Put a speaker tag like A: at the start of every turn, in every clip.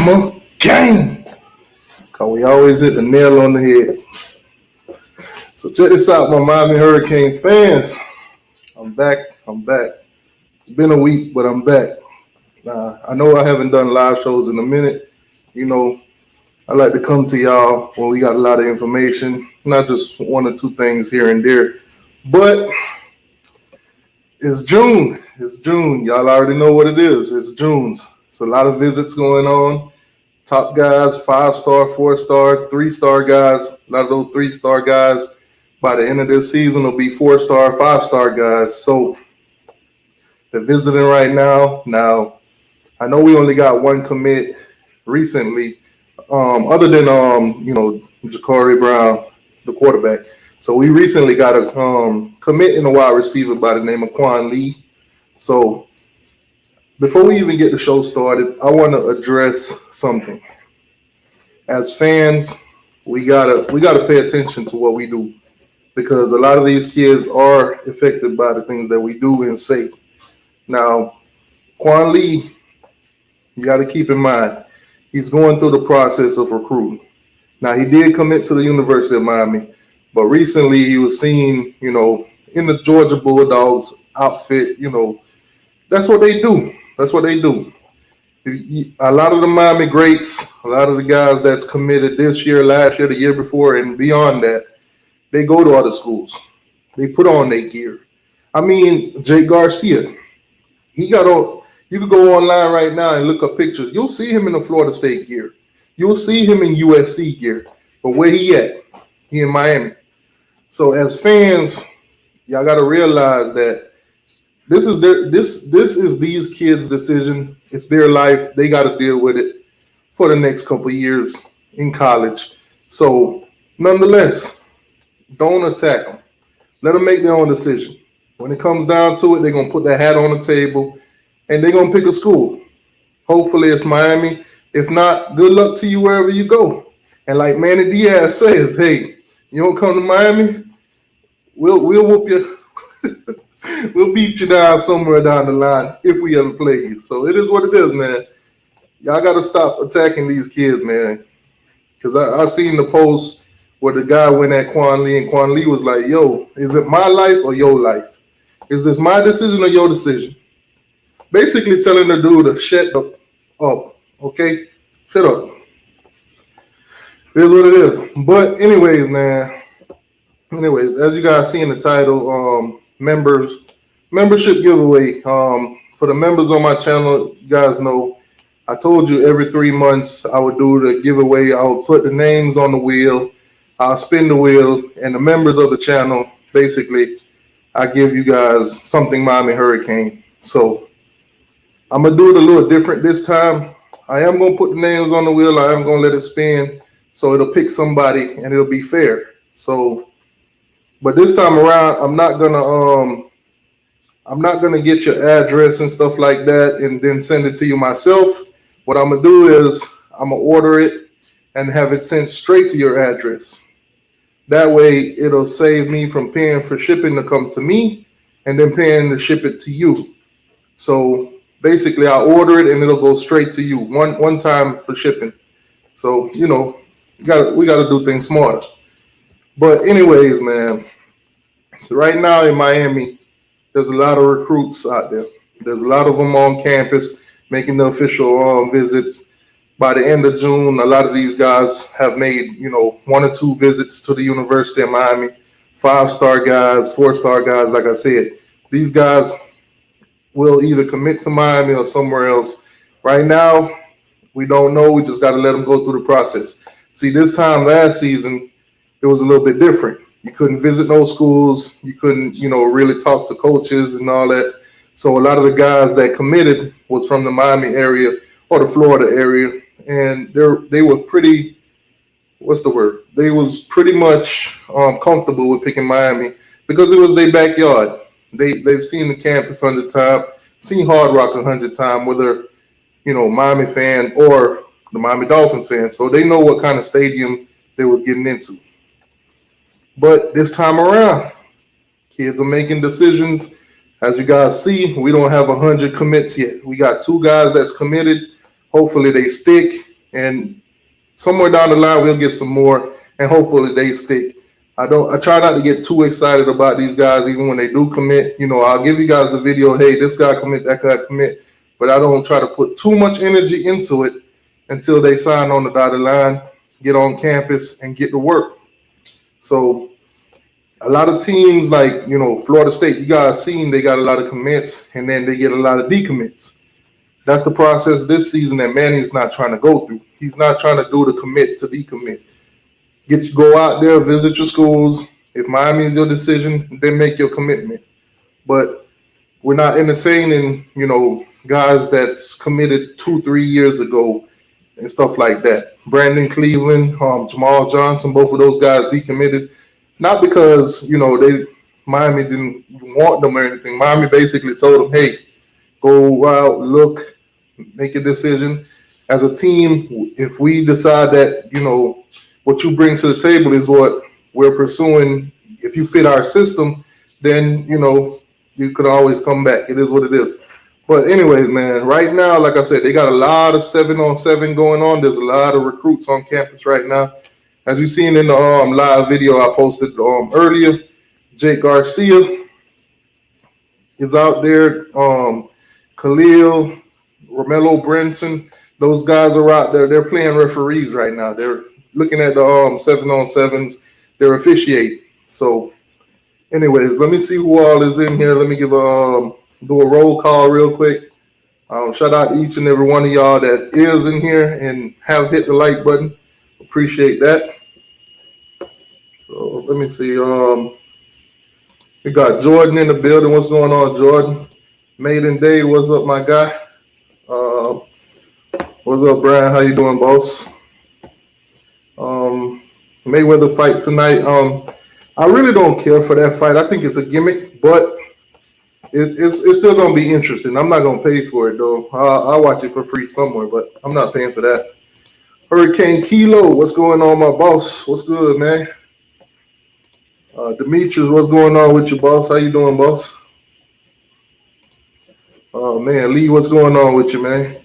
A: Bama gang. Cause we always hit the nail on the head. So check this out, my Miami Hurricane fans. I'm back. It's been a week, but I'm back. I know I haven't done live shows in a minute. You know, I like to come to y'all when we got a lot of information, not just one or two things here and there. But it's June. It's June. Y'all already know what it is. It's June's. It's a lot of visits going on. Top guys, 5-star, 4-star, 3-star guys. A lot of those 3-star guys by the end of this season will be 4-star, 5-star guys. So they're visiting right now. Now, I know we only got one commit recently, other than Ja'Cory Brown, the quarterback. So we recently got a commit in a wide receiver by the name of Quan Lee. So before we even get the show started, I want to address something. As fans, we gotta pay attention to what we do, because a lot of these kids are affected by the things that we do and say. Now, Quan Lee, you got to keep in mind, he's going through the process of recruiting. Now, he did commit to the University of Miami, but recently he was seen, in the Georgia Bulldogs outfit. That's what they do. That's what they do. A lot of the Miami greats, a lot of the guys that's committed this year, last year, the year before, and beyond that, they go to other schools. They put on their gear. I mean, Jake Garcia, he got on. You can go online right now and look up pictures. You'll see him in the Florida State gear. You'll see him in USC gear. But where he at? He in Miami. So as fans, y'all got to realize that this is these kids' decision. It's their life. They got to deal with it for the next couple of years in college. So nonetheless, don't attack them. Let them make their own decision. When it comes down to it, they're going to put their hat on the table and they're going to pick a school. Hopefully it's Miami. If not, good luck to you wherever you go. And like Manny Diaz says, hey, you don't come to Miami, we'll whoop you. We'll beat you down somewhere down the line if we ever play you. So it is what it is, man. Y'all got to stop attacking these kids, man. Because I seen the post where the guy went at Quan Lee, and Quan Lee was like, yo, is it my life or your life? Is this my decision or your decision? Basically telling the dude to shut up, okay? Shut up. It is what it is. But anyways, man. As you guys see in the title, membership giveaway. For the members on my channel, you guys know I told you every 3 months I would do the giveaway. I would put the names on the wheel. I'll spin the wheel, and the members of the channel, basically, I give you guys something Miami Hurricane. So I'm going to do it a little different this time. I am going to put the names on the wheel. I am going to let it spin, so it'll pick somebody, and it'll be fair. So, but this time around, I'm not gonna get your address and stuff like that and then send it to you myself. What I'm gonna do is I'm gonna order it and have it sent straight to your address. That way, it'll save me from paying for shipping to come to me and then paying to ship it to you. So basically, I'll order it and it'll go straight to you one time for shipping. So we gotta do things smarter. But anyways, man. So right now in Miami, there's a lot of recruits out there. There's a lot of them on campus making the official visits. By the end of June, a lot of these guys have made, 1 or 2 visits to the University of Miami. 5-star guys, 4-star guys, like I said. These guys will either commit to Miami or somewhere else. Right now, we don't know. We just got to let them go through the process. See, this time last season, it was a little bit different. You couldn't visit no schools. You couldn't, really talk to coaches and all that. So a lot of the guys that committed was from the Miami area or the Florida area. And they were pretty, They was pretty much comfortable with picking Miami because it was their backyard. They've seen the campus 100 times, seen Hard Rock 100 times, whether, Miami fan or the Miami Dolphins fan. So they know what kind of stadium they was getting into. But this time around, kids are making decisions. As you guys see, we don't have 100 commits yet. We got 2 guys that's committed. Hopefully they stick. and somewhere down the line we'll get some more, and hopefully they stick. I try not to get too excited about these guys, even when they do commit. I'll give you guys the video. Hey, this guy commit, that guy commit, but I don't try to put too much energy into it until they sign on the dotted line, get on campus, and get to work. So a lot of teams like Florida State, you guys seen they got a lot of commits, and then they get a lot of decommits. That's the process this season that Manny's not trying to go through. He's not trying to do the commit to decommit. Go out there, visit your schools. If Miami is your decision, then make your commitment. But we're not entertaining, guys that's committed 2-3 years ago and stuff like that. Brandon Cleveland, Jamal Johnson, both of those guys decommitted, not because they Miami didn't want them or anything. Miami basically told them, hey, go out, look, make a decision. As a team, if we decide that what you bring to the table is what we're pursuing, if you fit our system, then you could always come back. It is what it is. But anyways, man, right now, like I said, they got a lot of 7-on-7 going on. There's a lot of recruits on campus right now. As you've seen in the live video I posted earlier, Jake Garcia is out there. Khalil, Romello Brinson, those guys are out there. They're playing referees right now. They're looking at the 7-on-7s. They're officiating. So, anyways, let me see who all is in here. Let me do a roll call real quick. Shout out to each and every one of y'all that is in here and have hit the like button. Appreciate that. So let me see. We got Jordan in the building. What's going on, Jordan? Maiden Day. What's up, my guy? What's up, Brian? How you doing, boss? Mayweather fight tonight. I really don't care for that fight. I think it's a gimmick, but it's still gonna be interesting. I'm not gonna pay for it though. I'll watch it for free somewhere, but I'm not paying for that. Hurricane Kilo, what's going on, my boss? What's good, man? Demetrius, what's going on with you, boss? How you doing, boss? Man, Lee, what's going on with you, man?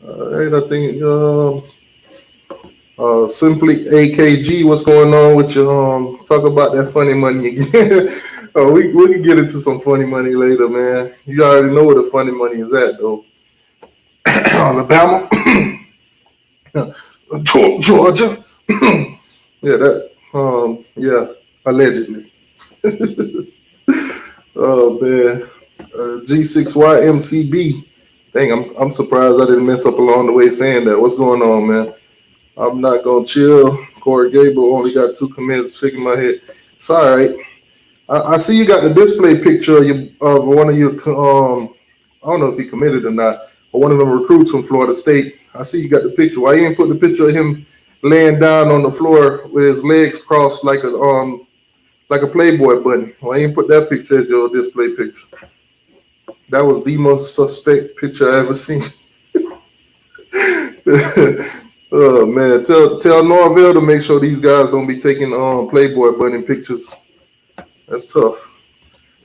A: All right, I think Simply AKG, what's going on with you? Talk about that funny money again. We can get into some funny money later, man. You already know where the funny money is at, though. Alabama, Georgia. Yeah, that. Allegedly. Oh man, G6YMCB. Dang, I'm surprised I didn't mess up along the way saying that. What's going on, man? I'm not gonna chill. Corey Gable only got 2 commits. Shaking my head. It's all right. I see you got the display picture of one of your. I don't know if he committed or not, but one of them recruits from Florida State. I see you got the picture. Why you ain't put the picture of him laying down on the floor with his legs crossed like a Playboy bunny? Why you ain't put that picture as your display picture? That was the most suspect picture I ever seen. Oh man, tell Norville to make sure these guys don't be taking Playboy bunny pictures. That's tough.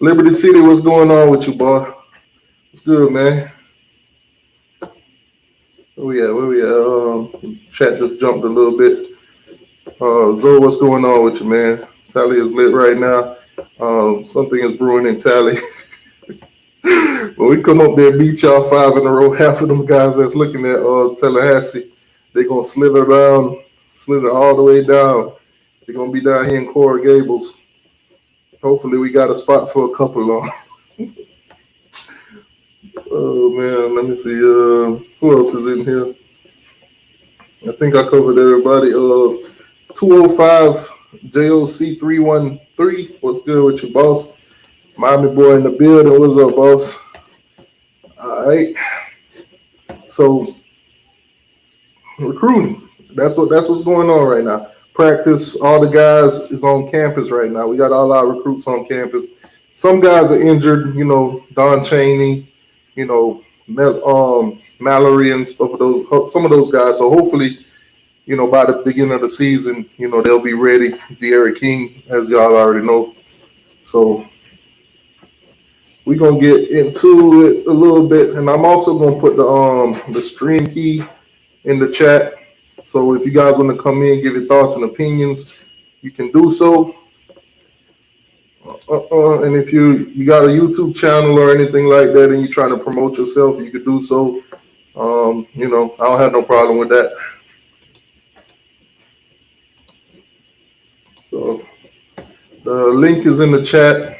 A: Liberty City, what's going on with you, boy? What's good, man? Where we at? Chat just jumped a little bit. Zoe, what's going on with you, man? Tally is lit right now. Something is brewing in Tally. When we come up there and beat y'all 5 in a row, half of them guys that's looking at Tallahassee, they're going to slither all the way down. They're going to be down here in Coral Gables. Hopefully we got a spot for a couple of them. Oh, man, let me see. Who else is in here? I think I covered everybody. 205 JOC 313. What's good with you, boss? Miami boy in the building. What's up, boss? All right. So recruiting. That's what's going on right now. Practice. All the guys is on campus right now. We got all our recruits on campus. Some guys are injured. Don Chaney. Mallory and stuff of those. Some of those guys. So hopefully, by the beginning of the season, they'll be ready. De'Aaron King, as y'all already know. So we're gonna get into it a little bit, and I'm also gonna put the stream key in the chat. So if you guys want to come in, give your thoughts and opinions, you can do so. And if you got a YouTube channel or anything like that, and you're trying to promote yourself, you could do so. I don't have no problem with that. So the link is in the chat.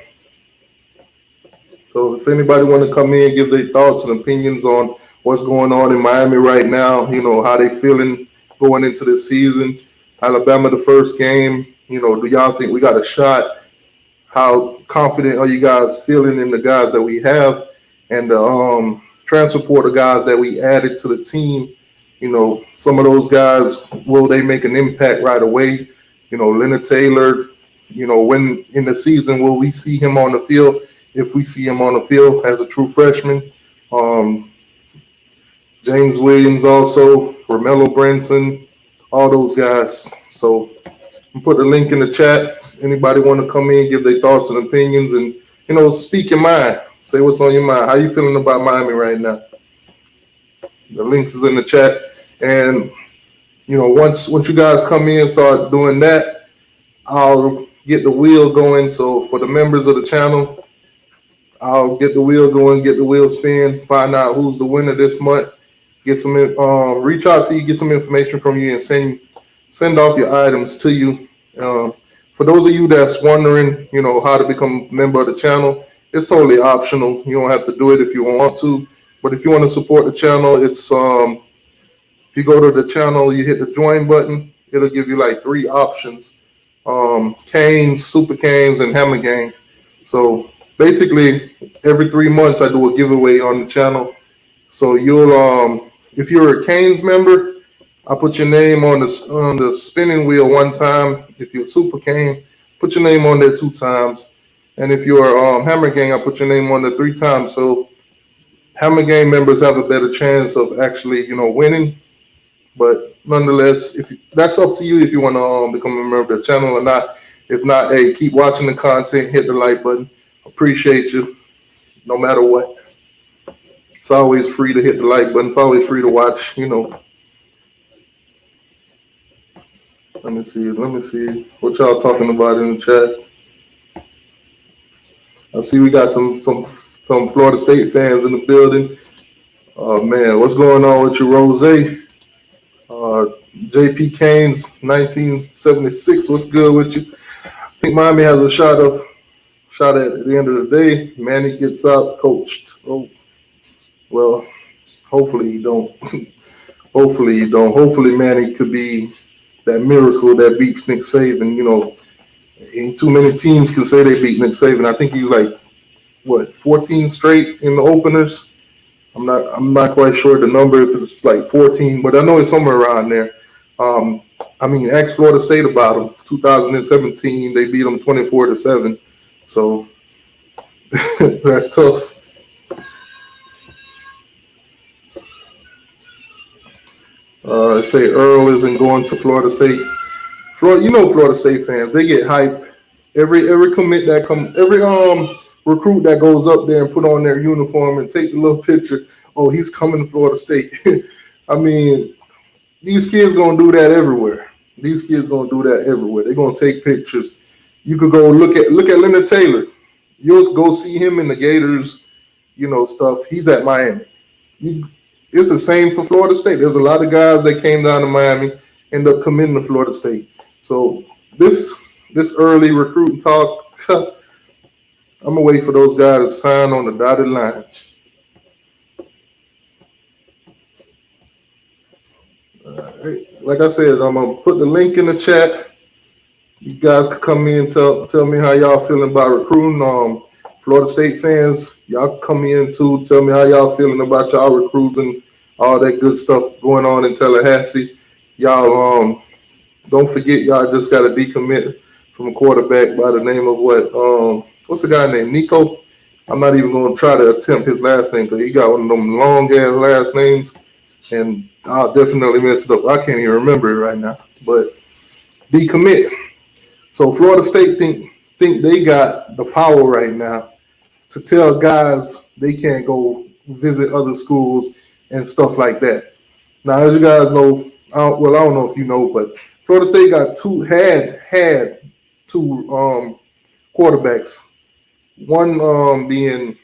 A: So if anybody want to come in, give their thoughts and opinions on what's going on in Miami right now, how they feeling going into this season. Alabama, the first game, do y'all think we got a shot? How confident are you guys feeling in the guys that we have and the transfer portal guys that we added to the team? Some of those guys, will they make an impact right away? Leonard Taylor, when in the season will we see him on the field? If we see him on the field as a true freshman. James Williams also, Romello Branson, all those guys. So I'll put the link in the chat. Anybody want to come in, give their thoughts and opinions, and speak your mind. Say what's on your mind. How you feeling about Miami right now? The links is in the chat. And once you guys come in and start doing that, I'll get the wheel going. So for the members of the channel, I'll get the wheel going, get the wheel spin, find out who's the winner this month, get some reach out to you, get some information from you, and send off your items to you. For those of you that's wondering, how to become a member of the channel, it's totally optional. You don't have to do it if you want to, but if you want to support the channel, it's if you go to the channel, you hit the join button, it'll give you like 3 options: Canes, Super Canes, and Hammer Gang. So basically, every 3 months I do a giveaway on the channel. So you'll if you're a Canes member, I put your name on the spinning wheel 1 time. If you're a Super Cane, put your name on there 2 times. And if you're Hammer Gang, I put your name on there 3 times. So Hammer Gang members have a better chance of actually, winning. But nonetheless, that's up to you if you want to become a member of the channel or not. If not, hey, keep watching the content, hit the like button. Appreciate you, no matter what. It's always free to hit the like button. It's always free to watch, Let me see what y'all talking about in the chat. I see we got some Florida State fans in the building. Oh man, what's going on with you, Rose? JP Canes, 1976. What's good with you? I think Miami has a shot at the end of the day. Manny gets out coached. Oh, well, hopefully you don't. Hopefully Manny could be that miracle that beats Nick Saban. Ain't too many teams can say they beat Nick Saban. I think he's like 14 straight in the openers. I'm not quite sure the number if it's like 14, but I know it's somewhere around there. Ask Florida State about them. 2017, they beat them 24-7. So that's tough. Say Earl isn't going to Florida State. Florida State fans, they get hype. Every commit that every recruit that goes up there and put on their uniform and take the little picture. Oh, he's coming to Florida State. These kids gonna do that everywhere. They're gonna take pictures. You could go look at Leonard Taylor. You'll go see him in the Gators, stuff. He's at Miami. It's the same for Florida State. There's a lot of guys that came down to Miami, end up committing to Florida State. So this early recruiting talk, I'm gonna wait for those guys to sign on the dotted line. All right. Like I said, I'm gonna put the link in the chat. You guys can come in and tell me how y'all feeling about recruiting. Florida State fans, y'all come in too. Tell me how y'all feeling about y'all recruits and all that good stuff going on in Tallahassee. Y'all don't forget y'all just got a decommit from a quarterback by the name of what's the guy named Nico? I'm not even going to try to attempt his last name because he got one of them long ass last names, and I'll definitely mess it up. I can't even remember it right now. But decommit. So Florida State think they got the power right now to tell guys they can't go visit other schools and stuff like that. Now, as you guys know, I don't know if you know, but Florida State got had two quarterbacks. One being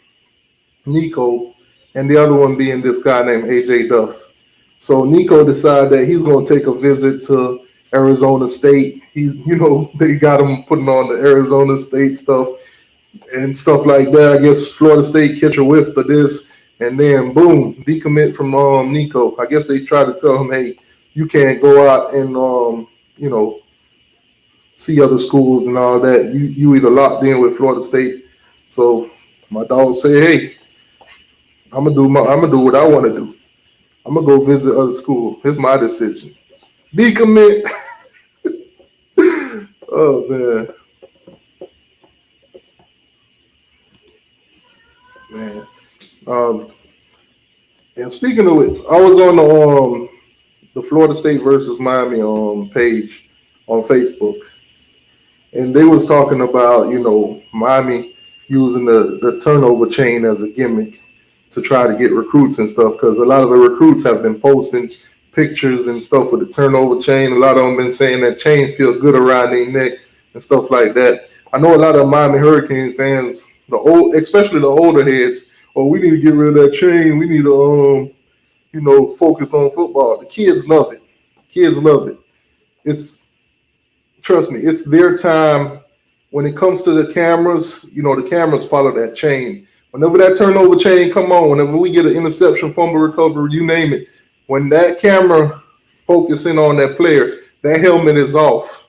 A: Nico, and the other one being this guy named AJ Duff. So Nico decided that he's going to take a visit to Arizona State. They got him putting on the Arizona State stuff and stuff like that. I guess Florida State catch a whiff for this, and then boom, decommit from Nico. I guess they try to tell him, hey, you can't go out and you know see other schools and all that. You either locked in with Florida State. So my dog say, hey, I'm gonna do what I want to do. I'm gonna go visit other school. It's my decision. Decommit. Oh man. Um, and speaking of which, I was on the Florida State versus Miami page on Facebook, and they was talking about Miami using the turnover chain as a gimmick to try to get recruits and stuff because a lot of the recruits have been posting pictures and stuff with the turnover chain. A lot of them been saying that chain feel good around their neck and stuff like that. I know a lot of Miami Hurricane fans, especially the older heads, oh, we need to get rid of that chain. We need to focus on football. The kids love it. Kids love it. It's Trust me, it's their time. When it comes to the cameras, the cameras follow that chain. Whenever that turnover chain come on, whenever we get an interception, fumble recovery, you name it, when that camera focusing on that player, that helmet is off.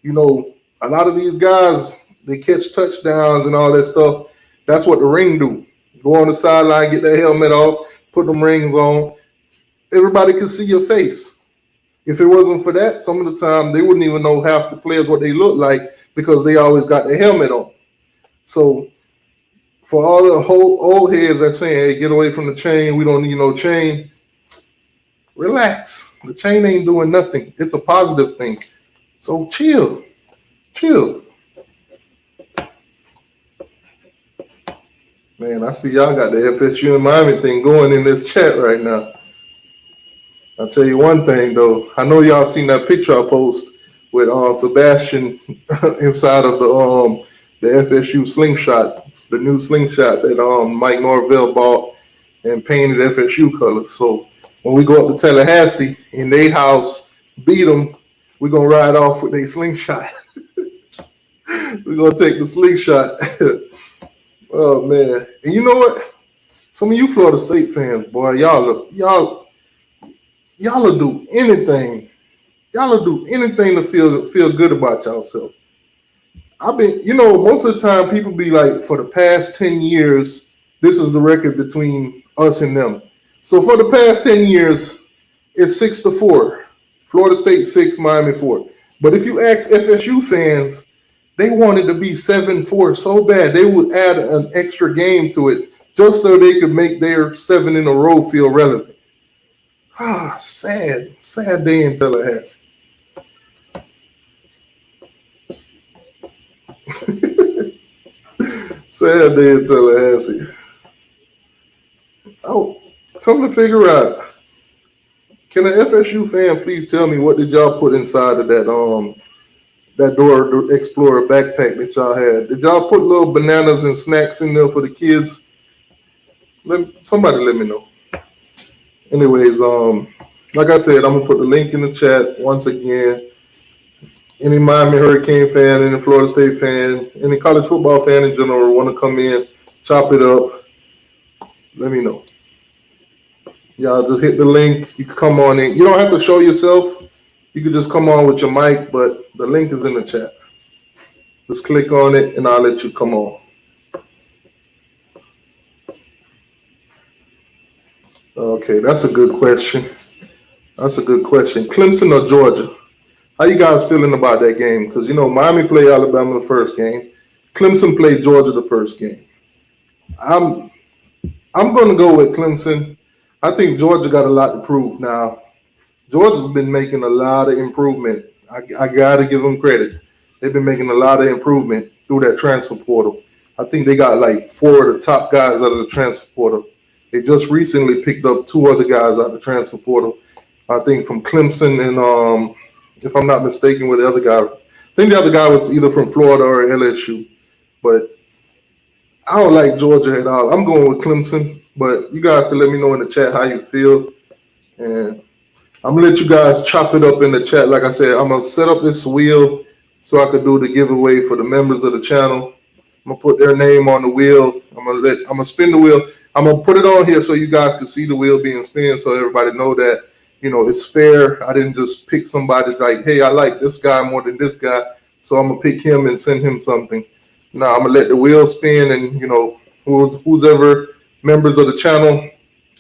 A: A lot of these guys, they catch touchdowns and all that stuff. That's what the ring do. Go on the sideline, get that helmet off, put them rings on. Everybody can see your face. If it wasn't for that, some of the time they wouldn't even know half the players what they look like because they always got the helmet on. So for all the whole old heads that saying, hey, get away from the chain, we don't need no chain, relax. The chain ain't doing nothing. It's a positive thing. So chill. Man, I see y'all got the FSU and Miami thing going in this chat right now. I'll tell you one thing though. I know y'all seen that picture I post with Sebastian inside of the FSU slingshot, the new slingshot that Mike Norvell bought and painted FSU colors. So when we go up to Tallahassee in their house, beat them, we're gonna ride off with their slingshot. We're gonna take the slingshot. Oh man. And you know what? Some of you Florida State fans, boy, y'all will do anything. Y'all will do anything to feel good about yourself. Most of the time people be like, for the past 10 years, this is the record between us and them. So for the past 10 years, it's 6-4. Florida State 6, Miami 4. But if you ask FSU fans, they wanted to be 7-4 so bad they would add an extra game to it just so they could make their 7 in a row feel relevant. Sad day in Tallahassee. Sad day in Tallahassee. Oh, come to figure out, can an FSU fan please tell me what did y'all put inside of that Dora Explorer backpack that y'all had? Did y'all put little bananas and snacks in there for the kids? Somebody let me know. Anyways, like I said, I'm gonna put the link in the chat once again. Any Miami Hurricane fan, any Florida State fan, any college football fan in general want to come in, chop it up, let me know. Y'all just hit the link. You can come on in. You don't have to show yourself. You can just come on with your mic, but the link is in the chat. Just click on it and I'll let you come on. Okay, that's a good question. Clemson or Georgia? How you guys feeling about that game? Because, Miami played Alabama the first game. Clemson played Georgia the first game. I'm going to go with Clemson. I think Georgia got a lot to prove now. Georgia's been making a lot of improvement. I got to give them credit. They've been making a lot of improvement through that transfer portal. I think they got like 4 of the top guys out of the transfer portal. They just recently picked up 2 other guys out of the transfer portal. I think from Clemson, and if I'm not mistaken, with the other guy, I think the other guy was either from Florida or LSU. But I don't like Georgia at all. I'm going with Clemson, but you guys can let me know in the chat how you feel, and I'm gonna let you guys chop it up in the chat. Like I said, I'm gonna set up this wheel so I could do the giveaway for the members of the channel. I'm gonna put their name on the wheel. I'm gonna spin the wheel. I'm gonna put it on here so you guys can see the wheel being spun, so everybody know that it's fair. I didn't just pick somebody like, hey, I like this guy more than this guy, so I'm gonna pick him and send him something. Now I'm gonna let the wheel spin, and who's ever members of the channel,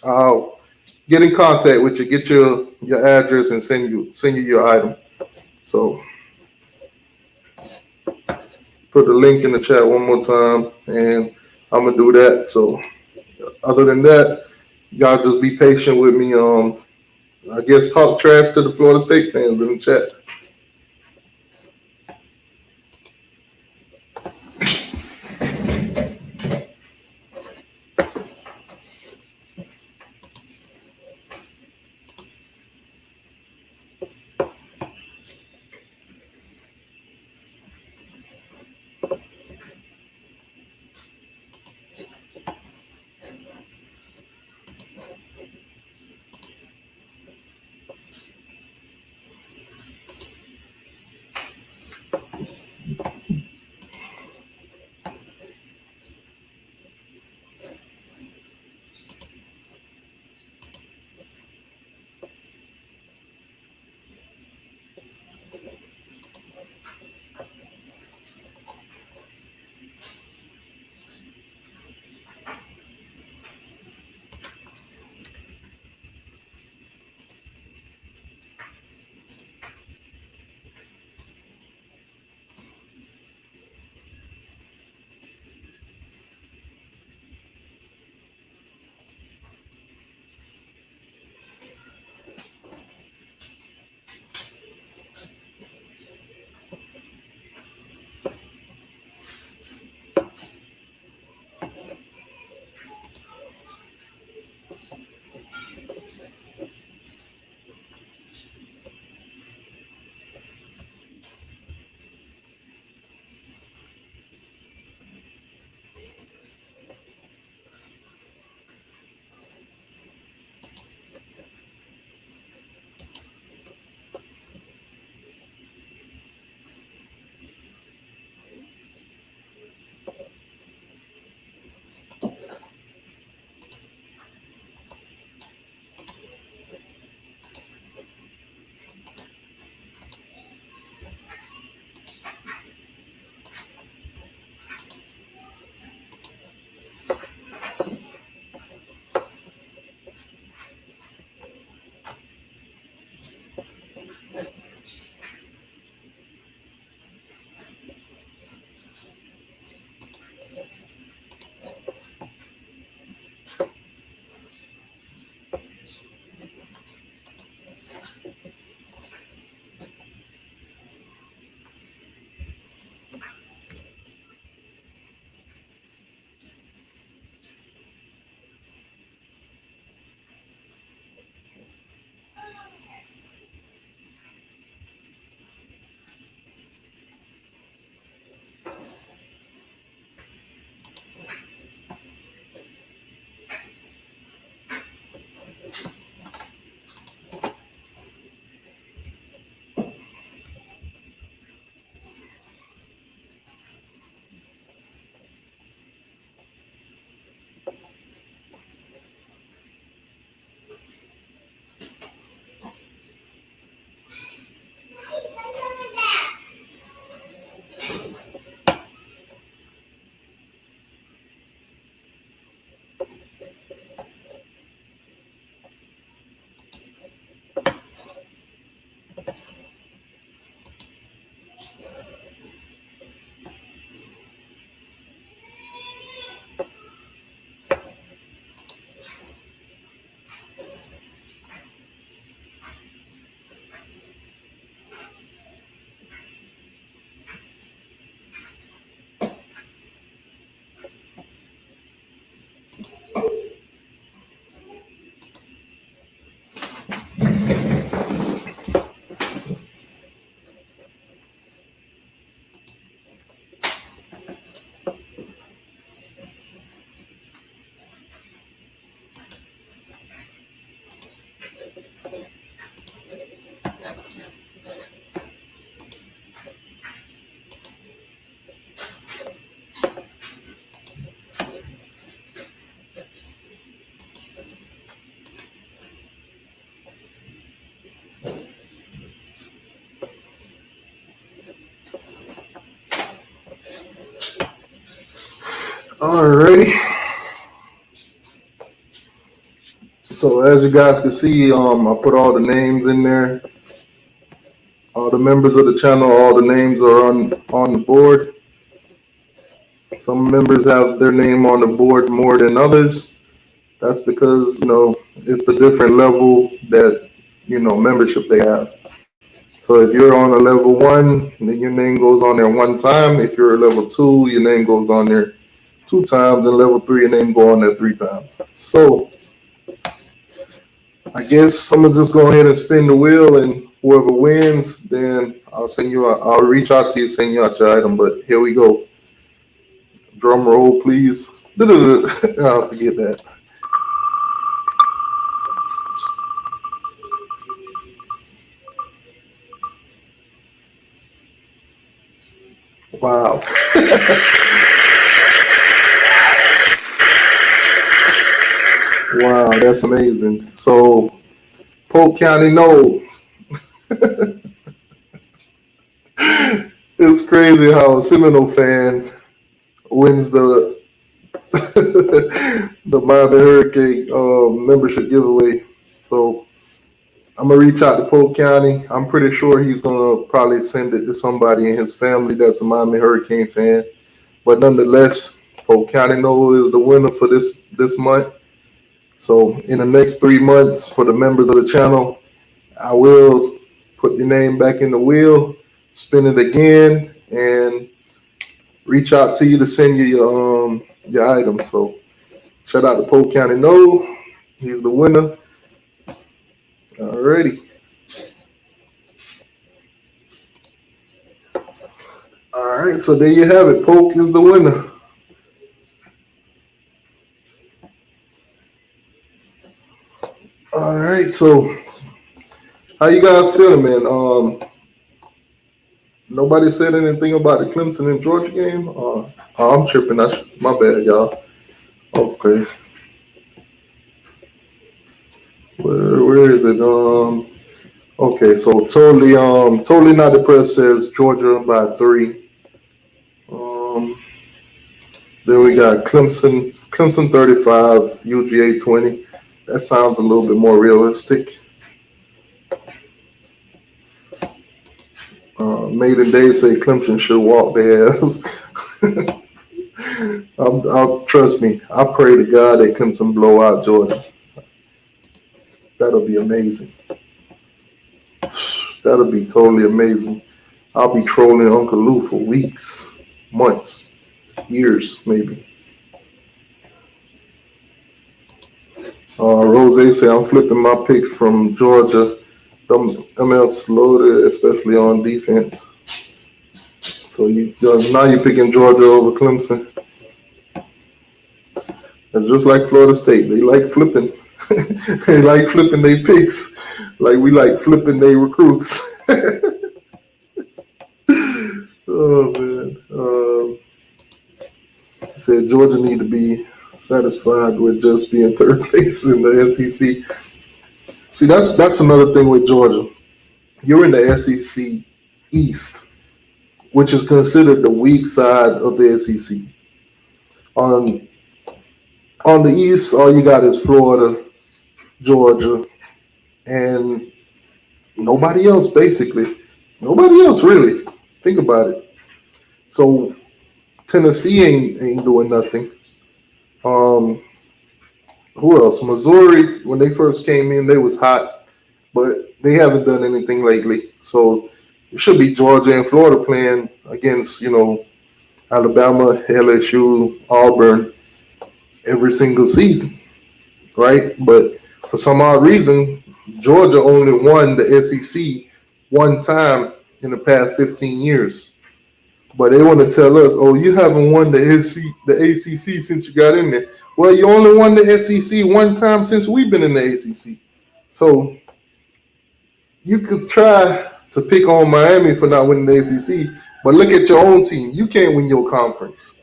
A: I'll get in contact with you, get your address, and send you your item. So put the link in the chat one more time, and I'm gonna do that. So other than that, y'all just be patient with me. I guess talk trash to the Florida State fans in the chat. Alrighty. So as you guys can see, I put all the names in there. All the members of the channel, all the names are on the board. Some members have their name on the board more than others. That's because it's the different level that membership they have. So if you're on a level one, then your name goes on there one time. If you're a level two, your name goes on there two times, and level three, your name go on there three times. So I guess I'm gonna just go ahead and spin the wheel, and whoever wins, then I'll reach out to you, send you out your item. But here we go. Drum roll, please. I'll forget that. Wow. Wow, that's amazing. So Polk County knows. It's crazy how a Seminole fan wins the the Miami Hurricane membership giveaway. So I'm gonna reach out to Polk County. I'm pretty sure he's gonna probably send it to somebody in his family that's a Miami Hurricane fan. But nonetheless, Polk County knows is the winner for this month. So in the next 3 months, for the members of the channel, I will put your name back in the wheel, spin it again, and reach out to you to send you your items. So shout out to Polk County No. He's the winner. Alrighty. All right, so there you have it. Polk is the winner. All right, so how you guys feeling, man? Nobody said anything about the Clemson and Georgia game. I'm tripping. My bad, y'all. Okay, where is it? Okay, so totally not depressed says Georgia by 3. Um, then we got Clemson 35, UGA 20. That sounds a little bit more realistic. Maiden Day say Clemson should walk their ass. I'll trust me. I pray to God that Clemson blow out Georgia. That'll be amazing. That'll be totally amazing. I'll be trolling Uncle Lou for weeks, months, years, maybe. Rose say I'm flipping my picks from Georgia. Them else loaded, especially on defense. So now you're picking Georgia over Clemson. It's just like Florida State. They like flipping. They like flipping their picks, like we like flipping their recruits. Oh man. Said Georgia need to be satisfied with just being third place in the SEC. See, that's another thing with Georgia. You're in the SEC East, which is considered the weak side of the SEC. On the East, all you got is Florida, Georgia, and nobody else, basically. Nobody else, really. Think about it. So Tennessee ain't doing nothing. Who else? Missouri, when they first came in, they was hot, but they haven't done anything lately. So it should be Georgia and Florida playing against, Alabama, LSU, Auburn every single season, right? But for some odd reason, Georgia only won the SEC one time in the past 15 years. But they want to tell us, oh, you haven't won the ACC since you got in there. Well, you only won the SEC one time since we've been in the ACC. So you could try to pick on Miami for not winning the ACC, but look at your own team. You can't win your conference.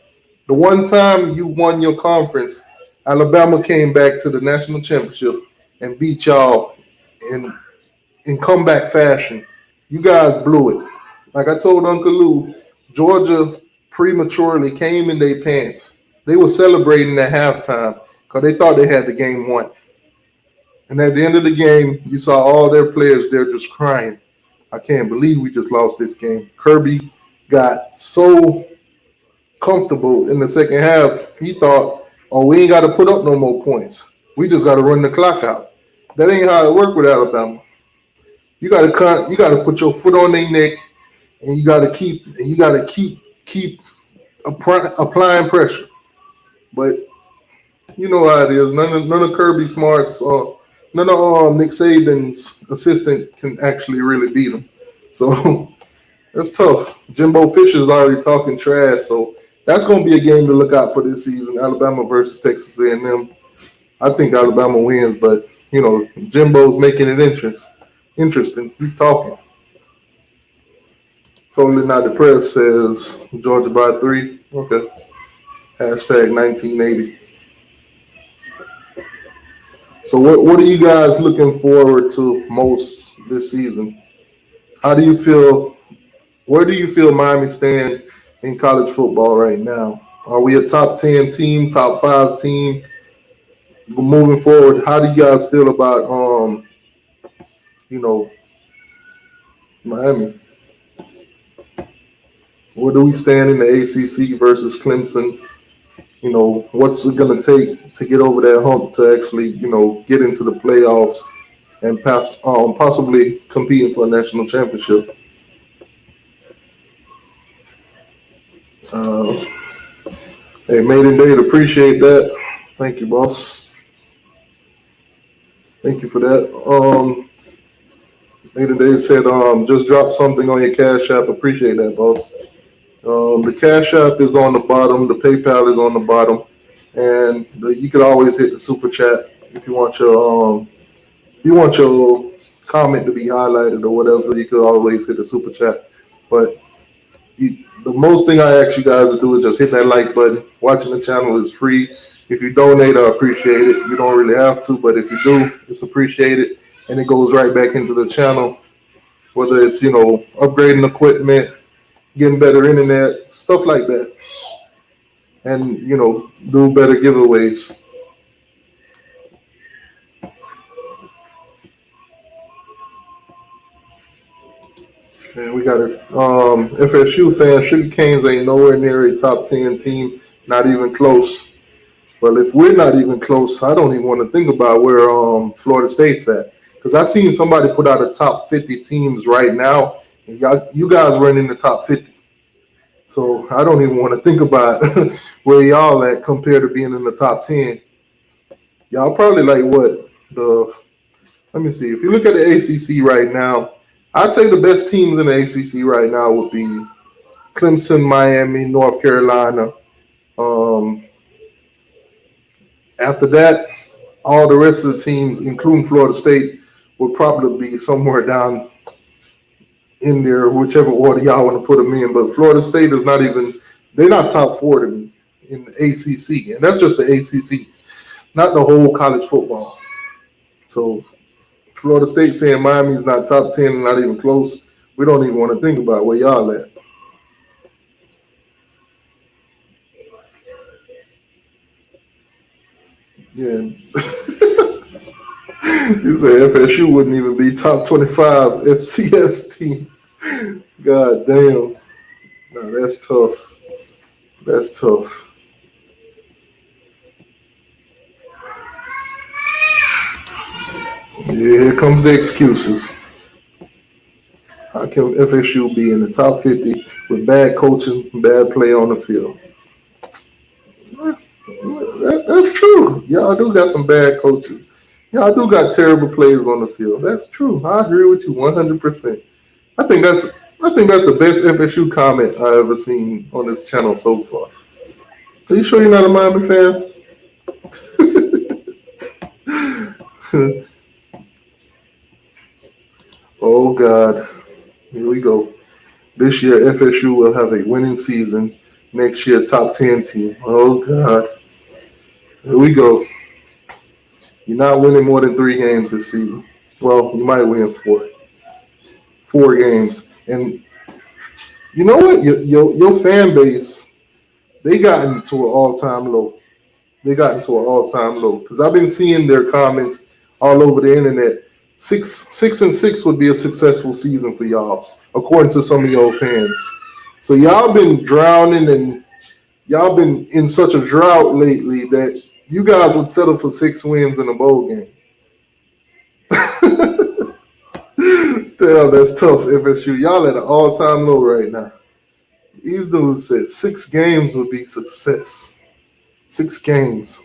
A: The one time you won your conference, Alabama came back to the national championship and beat y'all in comeback fashion. You guys blew it. Like I told Uncle Lou, Georgia prematurely came in their pants They were celebrating at halftime because they thought they had the game won. And at the end of the game, you saw all their players there just crying. I can't believe we just lost this game. Kirby got so comfortable in the second half. He thought, oh, we ain't got to put up no more points. We just got to run the clock out. That ain't how it worked with Alabama. You got to cut. You got to put your foot on their neck, and you got to keep applying pressure. But you know how it is. None of Kirby Smart's, none of Nick Saban's assistant can actually really beat him. So that's tough. Jimbo Fisher's already talking trash, so that's going to be a game to look out for this season. Alabama versus Texas A&M. I think Alabama wins, but Jimbo's making it interesting. He's talking. Totally not depressed, says Georgia by 3. Okay. Hashtag 1980. So what are you guys looking forward to most this season? How do you feel? Where do you feel Miami stand in college football right now? Are we a top 10 team, top 5 team? Moving forward, how do you guys feel about Miami? Where do we stand in the ACC versus Clemson? What's it going to take to get over that hump to actually, get into the playoffs and possibly competing for a national championship? Hey, Maiden Date, appreciate that. Thank you, boss. Thank you for that. Maiden Date said, just drop something on your Cash App. Appreciate that, boss. The Cash App is on the bottom. The PayPal is on the bottom, and you can always hit the super chat if you want your comment to be highlighted or whatever. You could always hit the super chat. But the most thing I ask you guys to do is just hit that like button. Watching the channel is free. If you donate, I appreciate it. You don't really have to, but if you do, it's appreciated, and it goes right back into the channel. Whether it's upgrading equipment, getting better internet, stuff like that, and do better giveaways. And we got it. FSU fans, Sugar Canes ain't nowhere near a top 10 team, not even close. Well, if we're not even close, I don't even want to think about where Florida State's at. Because I seen somebody put out a top 50 teams right now, and you guys weren't in the top 50. So I don't even want to think about where y'all at compared to being in the top 10. Y'all probably let me see. If you look at the ACC right now, I'd say the best teams in the ACC right now would be Clemson, Miami, North Carolina. After that, all the rest of the teams, including Florida State, would probably be somewhere down in there, whichever order y'all want to put them in. But Florida State is they're not top 4 to me in the ACC. And that's just the ACC, not the whole college football. So Florida State saying Miami's not top 10 and not even close, we don't even want to think about where y'all at. Yeah. You said FSU wouldn't even be top 25 FCS team. God damn. No, that's tough. That's tough. Yeah, here comes the excuses. How can FSU be in the top 50 with bad coaches and bad play on the field? That's true. Y'all do got some bad coaches. Y'all do got terrible players on the field. That's true. I agree with you 100%. I think that's the best FSU comment I ever seen on this channel so far. Are you sure you're not a Miami fan? Oh God. Here we go. This year FSU will have a winning season. Next year top 10 team. Oh God. Here we go. You're not winning more than 3 games this season. Well, you might win 4. 4 games. And you know what? Your fan base, they got into an all-time low. They got into an all-time low because I've been seeing their comments all over the internet. 6-6 would be a successful season for y'all, according to some of your fans. So y'all been drowning and y'all been in such a drought lately that you guys would settle for 6 wins in a bowl game. Damn, that's tough, FSU. Y'all at an all-time low right now. These dudes said 6 games would be success. 6 games.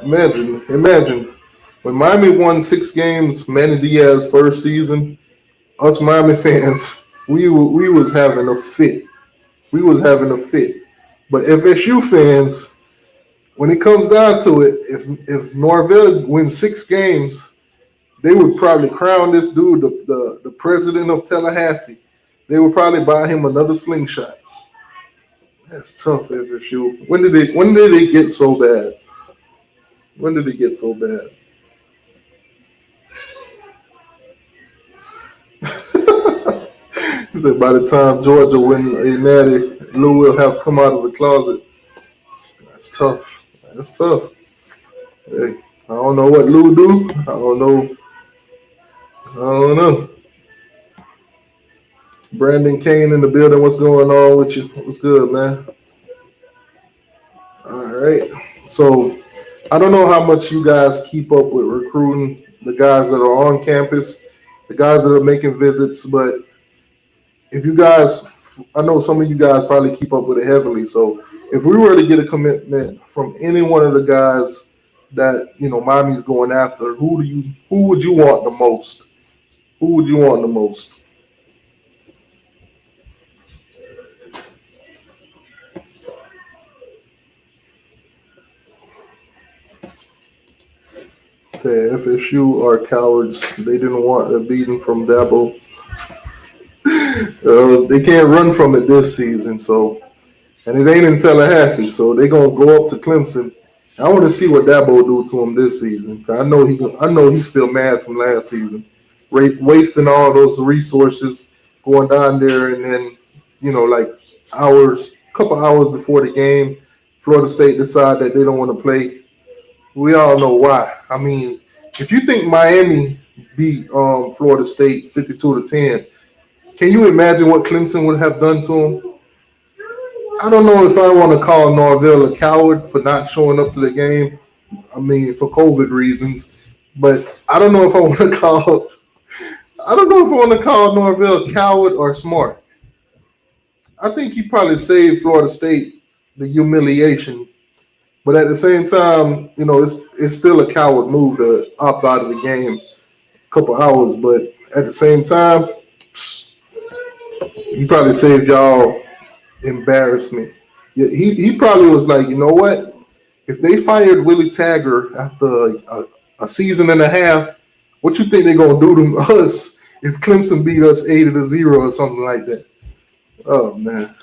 A: Imagine. When Miami won 6 games, Manny Diaz first season, us Miami fans, we was having a fit. We was having a fit. But FSU fans, when it comes down to it, if Norvell wins 6 games, they would probably crown this dude the president of Tallahassee. They would probably buy him another slingshot. That's tough, FSU. When did it get so bad? When did it get so bad? He said by the time Georgia win a natty, Lou will have come out of the closet. That's tough. That's tough. Hey, I don't know what Lou do. I don't know. I don't know. Brandon Kane in the building. What's going on with you? What's good, man? All right. So I don't know how much you guys keep up with recruiting the guys that are on campus, the guys that are making visits, but if you guys, I know some of you guys probably keep up with it heavily. So if we were to get a commitment from any one of the guys that Miami's going after, who would you want the most? Who would you want the most? Say FSU are cowards. They didn't want a beating from Dabo. They can't run from it this season. So, and it ain't in Tallahassee. So they gonna go up to Clemson. I want to see what Dabo do to him this season. I know he's still mad from last season, wasting all those resources going down there, and then like couple hours before the game, Florida State decide that they don't want to play. We all know why. I mean, if you think Miami beat Florida State 52-10, can you imagine what Clemson would have done to them? I don't know if I want to call Norvell a coward for not showing up to the game. I mean, for COVID reasons, but I don't know if I want to call. I don't know if I want to call Norvell coward or smart. I think he probably saved Florida State the humiliation, but at the same time, it's still a coward move to opt out of the game a couple hours. But at the same time, he probably saved y'all embarrassment. Yeah, he probably was like, you know what? If they fired Willie Tagger after a season and a half, what you think they're gonna do to us if Clemson beat us 80-0 or something like that? Oh man.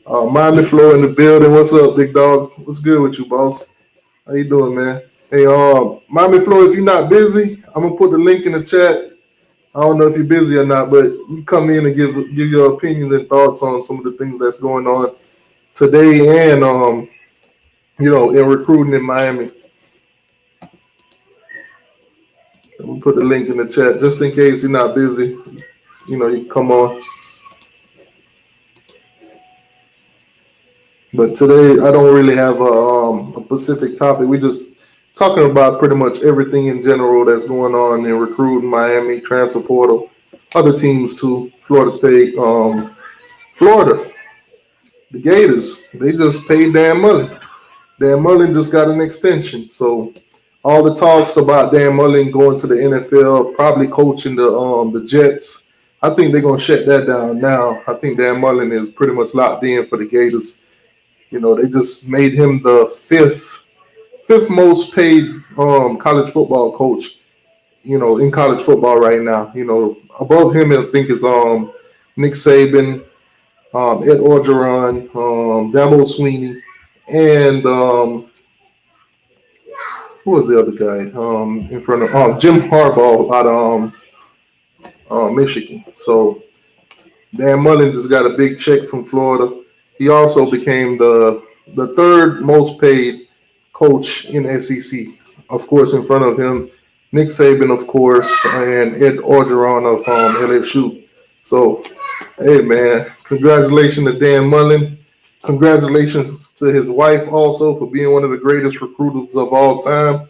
A: Miami Flo in the building. What's up, big dog? What's good with you, boss? How you doing, man? Hey, Miami Flo, if you're not busy, I'm gonna put the link in the chat. I don't know if you're busy or not, but you come in and give your opinions and thoughts on some of the things that's going on today and in recruiting in Miami. I'm gonna put the link in the chat just in case you're not busy. You can come on. But today I don't really have a specific topic. We just talking about pretty much everything in general that's going on in recruiting, Miami, transfer portal, other teams too, Florida State, Florida, the Gators. They just paid Dan Mullen. Dan Mullen just got an extension. So all the talks about Dan Mullen going to the NFL, probably coaching the Jets, I think they're gonna shut that down now. I think Dan Mullen is pretty much locked in for the Gators. They just made him the fifth most paid college football coach, in college football right now. Above him I think is Nick Saban, Ed Orgeron, Dabo Sweeney, and who was the other guy in front of Jim Harbaugh out of Michigan. So Dan Mullen just got a big check from Florida. He also became the third most paid coach in SEC. Of course, in front of him, Nick Saban, of course, and Ed Orgeron of LSU. So, hey man, congratulations to Dan Mullen. Congratulations to his wife also for being one of the greatest recruiters of all time.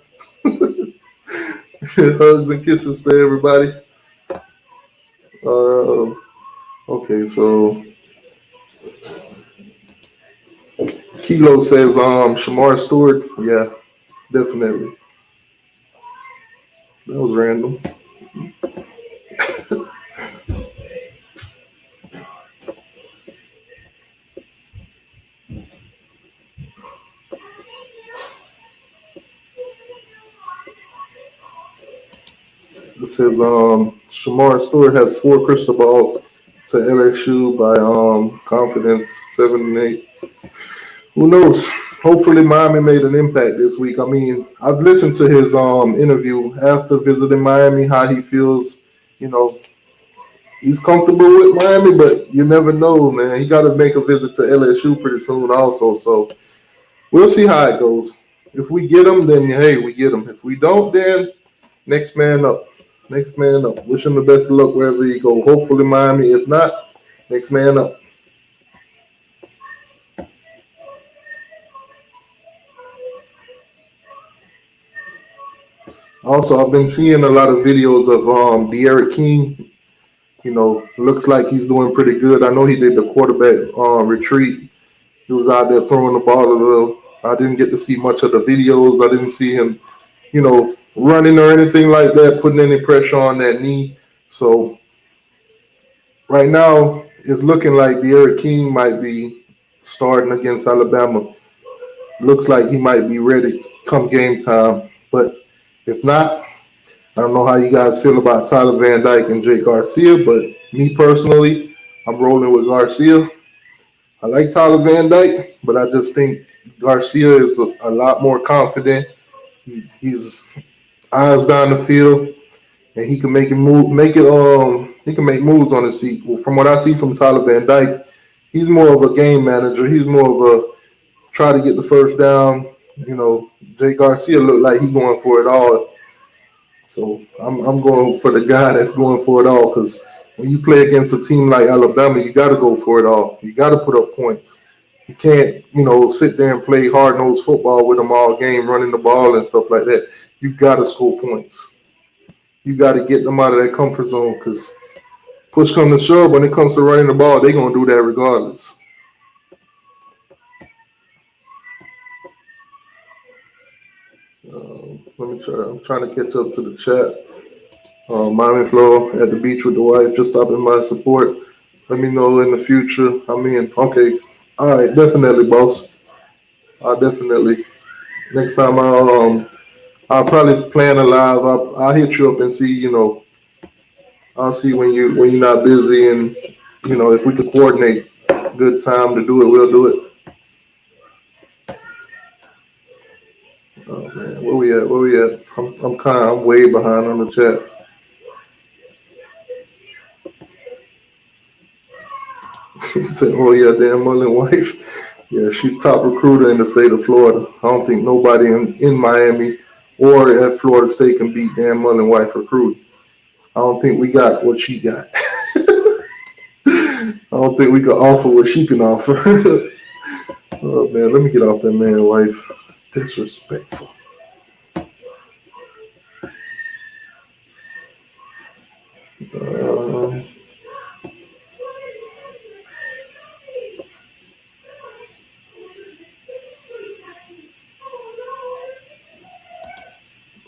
A: Hugs and kisses to everybody. Uh, okay, so Kilo says Shamar Stewart. Yeah, definitely. That was random. It says Shamar Stewart has 4 crystal balls to LSU by confidence 7 and 8. Who knows? Hopefully Miami made an impact this week. I mean, I've listened to his interview after visiting Miami, how he feels, you know, he's comfortable with Miami, but you never know, man. He got to make a visit to LSU pretty soon also. So we'll see how it goes. If we get him, then hey, we get him. If we don't, then next man up. Next man up. Wish him the best of luck wherever he go. Hopefully Miami. If not, next man up. Also, I've been seeing a lot of videos of De'Aaron King. You know, looks like he's doing pretty good. I know he did the quarterback retreat. He was out there throwing the ball a little. I didn't get to see much of the videos. I didn't see him, running or anything like that, putting any pressure on that knee. So right now, it's looking like De'Aaron King might be starting against Alabama. Looks like he might be ready come game time. But if not, I don't know how you guys feel about Tyler Van Dyke and Jake Garcia, but me personally, I'm rolling with Garcia. I like Tyler Van Dyke, but I just think Garcia is a lot more confident. He's eyes down the field, and he can make it move. He can make moves on his feet. Well, from what I see from Tyler Van Dyke, he's more of a game manager. He's more of a try to get the first down. Jay Garcia looked like he's going for it all. So I'm going for the guy that's going for it all because when you play against a team like Alabama, you got to go for it all. You got to put up points. You can't, sit there and play hard nosed football with them all game, running the ball and stuff like that. You got to score points. You got to get them out of that comfort zone because push comes to shove when it comes to running the ball, they're gonna do that regardless. Let me try. I'm trying to catch up to the chat. Miami Flow at the beach with the wife, just stopping by support. Let me know in the future. I mean, okay, all right, definitely, boss. I definitely. Next time I'll probably plan a live. I'll hit you up and see. I'll see when you're not busy and if we could coordinate good time to do it, we'll do it. Oh man, where we at? Where we at? I'm way behind on the chat. He said, "Oh yeah, Dan Mullen wife. Yeah, she top recruiter in the state of Florida. I don't think nobody in Miami or at Florida State can beat Dan Mullen wife recruit. I don't think we got what she got. I don't think we can offer what she can offer. Oh man, let me get off that man wife. Disrespectful. Um,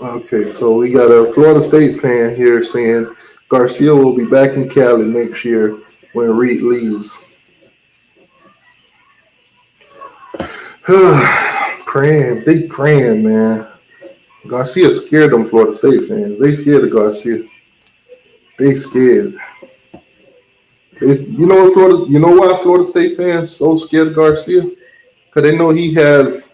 A: okay, so we got a Florida State fan here saying Garcia will be back in Cali next year when Reed leaves. Big praying, man. Garcia scared them Florida State fans. They scared of Garcia. They scared. You know why Florida State fans so scared of Garcia? Because they know he has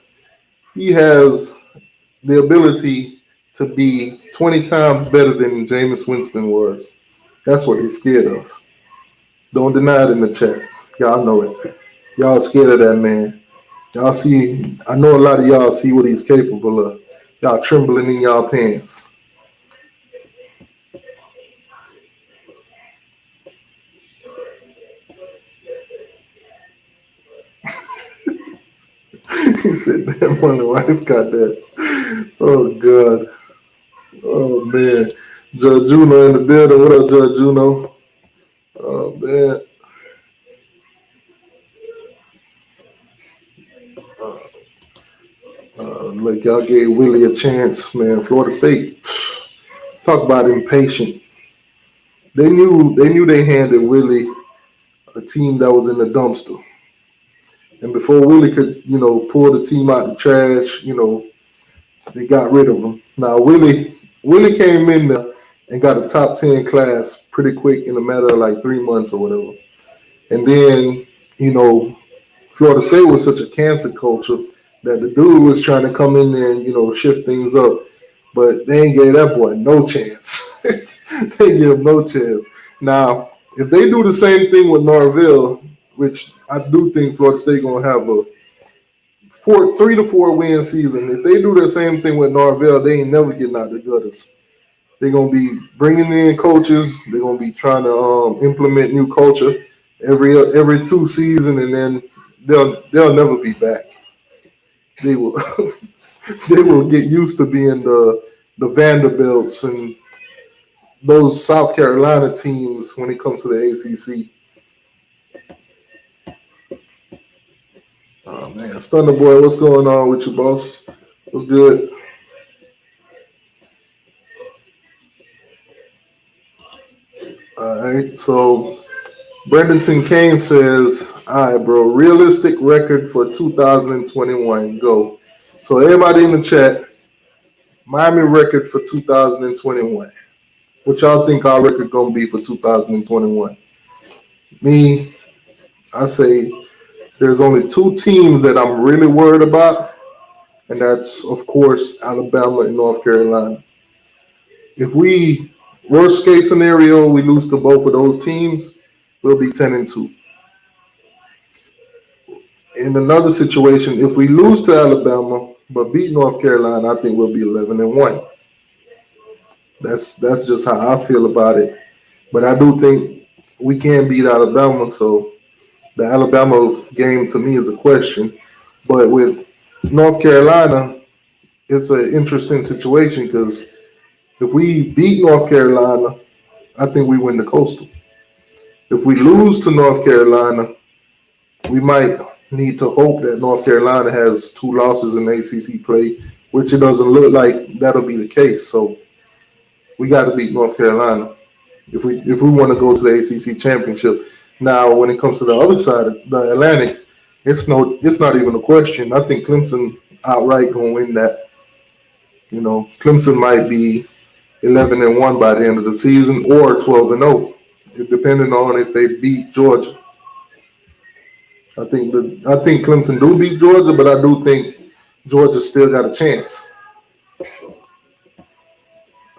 A: the ability to be 20 times better than Jameis Winston was. That's what they're scared of. Don't deny it in the chat. Y'all know it. Y'all scared of that man. Y'all see, I know a lot of y'all see what he's capable of. Y'all trembling in y'all pants. He said, damn, my wife got that. Oh, God. Oh, man. Judge Juno in the building. What up, Judge Juno? Oh, man. Like y'all gave Willie a chance, man. Florida State. Talk about impatient. They knew they handed Willie a team that was in the dumpster. And before Willie could, pull the team out the trash, they got rid of him. Now Willie came in there and got a top 10 class pretty quick in a matter of like 3 months or whatever. And then, you know, Florida State was such a cancer culture that the dude was trying to come in there and, shift things up. But they ain't gave that boy no chance. They give him no chance. Now, if they do the same thing with Norvell, which I do think Florida State gonna have a 3 to 4 win season. If they do the same thing with Norvell, they ain't never getting out the gutters. They're gonna be bringing in coaches. They're gonna be trying to implement new culture every 2 seasons, and then they'll never be back. They will they will get used to being the Vanderbilts and those South Carolina teams when it comes to the ACC. Oh man, Stunner Boy, what's going on with you, boss? What's good? All right, so Brendanton Kane says, all right, bro, realistic record for 2021. Go. So everybody in the chat, Miami record for 2021. What y'all think our record gonna be for 2021? Me, I say there's only 2 teams that I'm really worried about, and that's of course Alabama and North Carolina. If we worst case scenario we lose to both of those teams, we'll be 10-2. In another situation, if we lose to Alabama but beat North Carolina, I think we'll be 11-1. That's just how I feel about it. But I do think we can beat Alabama, so the Alabama game to me is a question. But with North Carolina, it's an interesting situation because if we beat North Carolina, I think we win the Coastal. If we lose to North Carolina, we might need to hope that North Carolina has 2 losses in ACC play, which it doesn't look like that'll be the case. So we got to beat North Carolina if we want to go to the ACC championship. Now, when it comes to the other side of the Atlantic, it's not even a question. I think Clemson outright gonna win that. Clemson might be 11-1 by the end of the season or 12-0, depending on if they beat Georgia. I think Clemson do beat Georgia, but I do think Georgia still got a chance.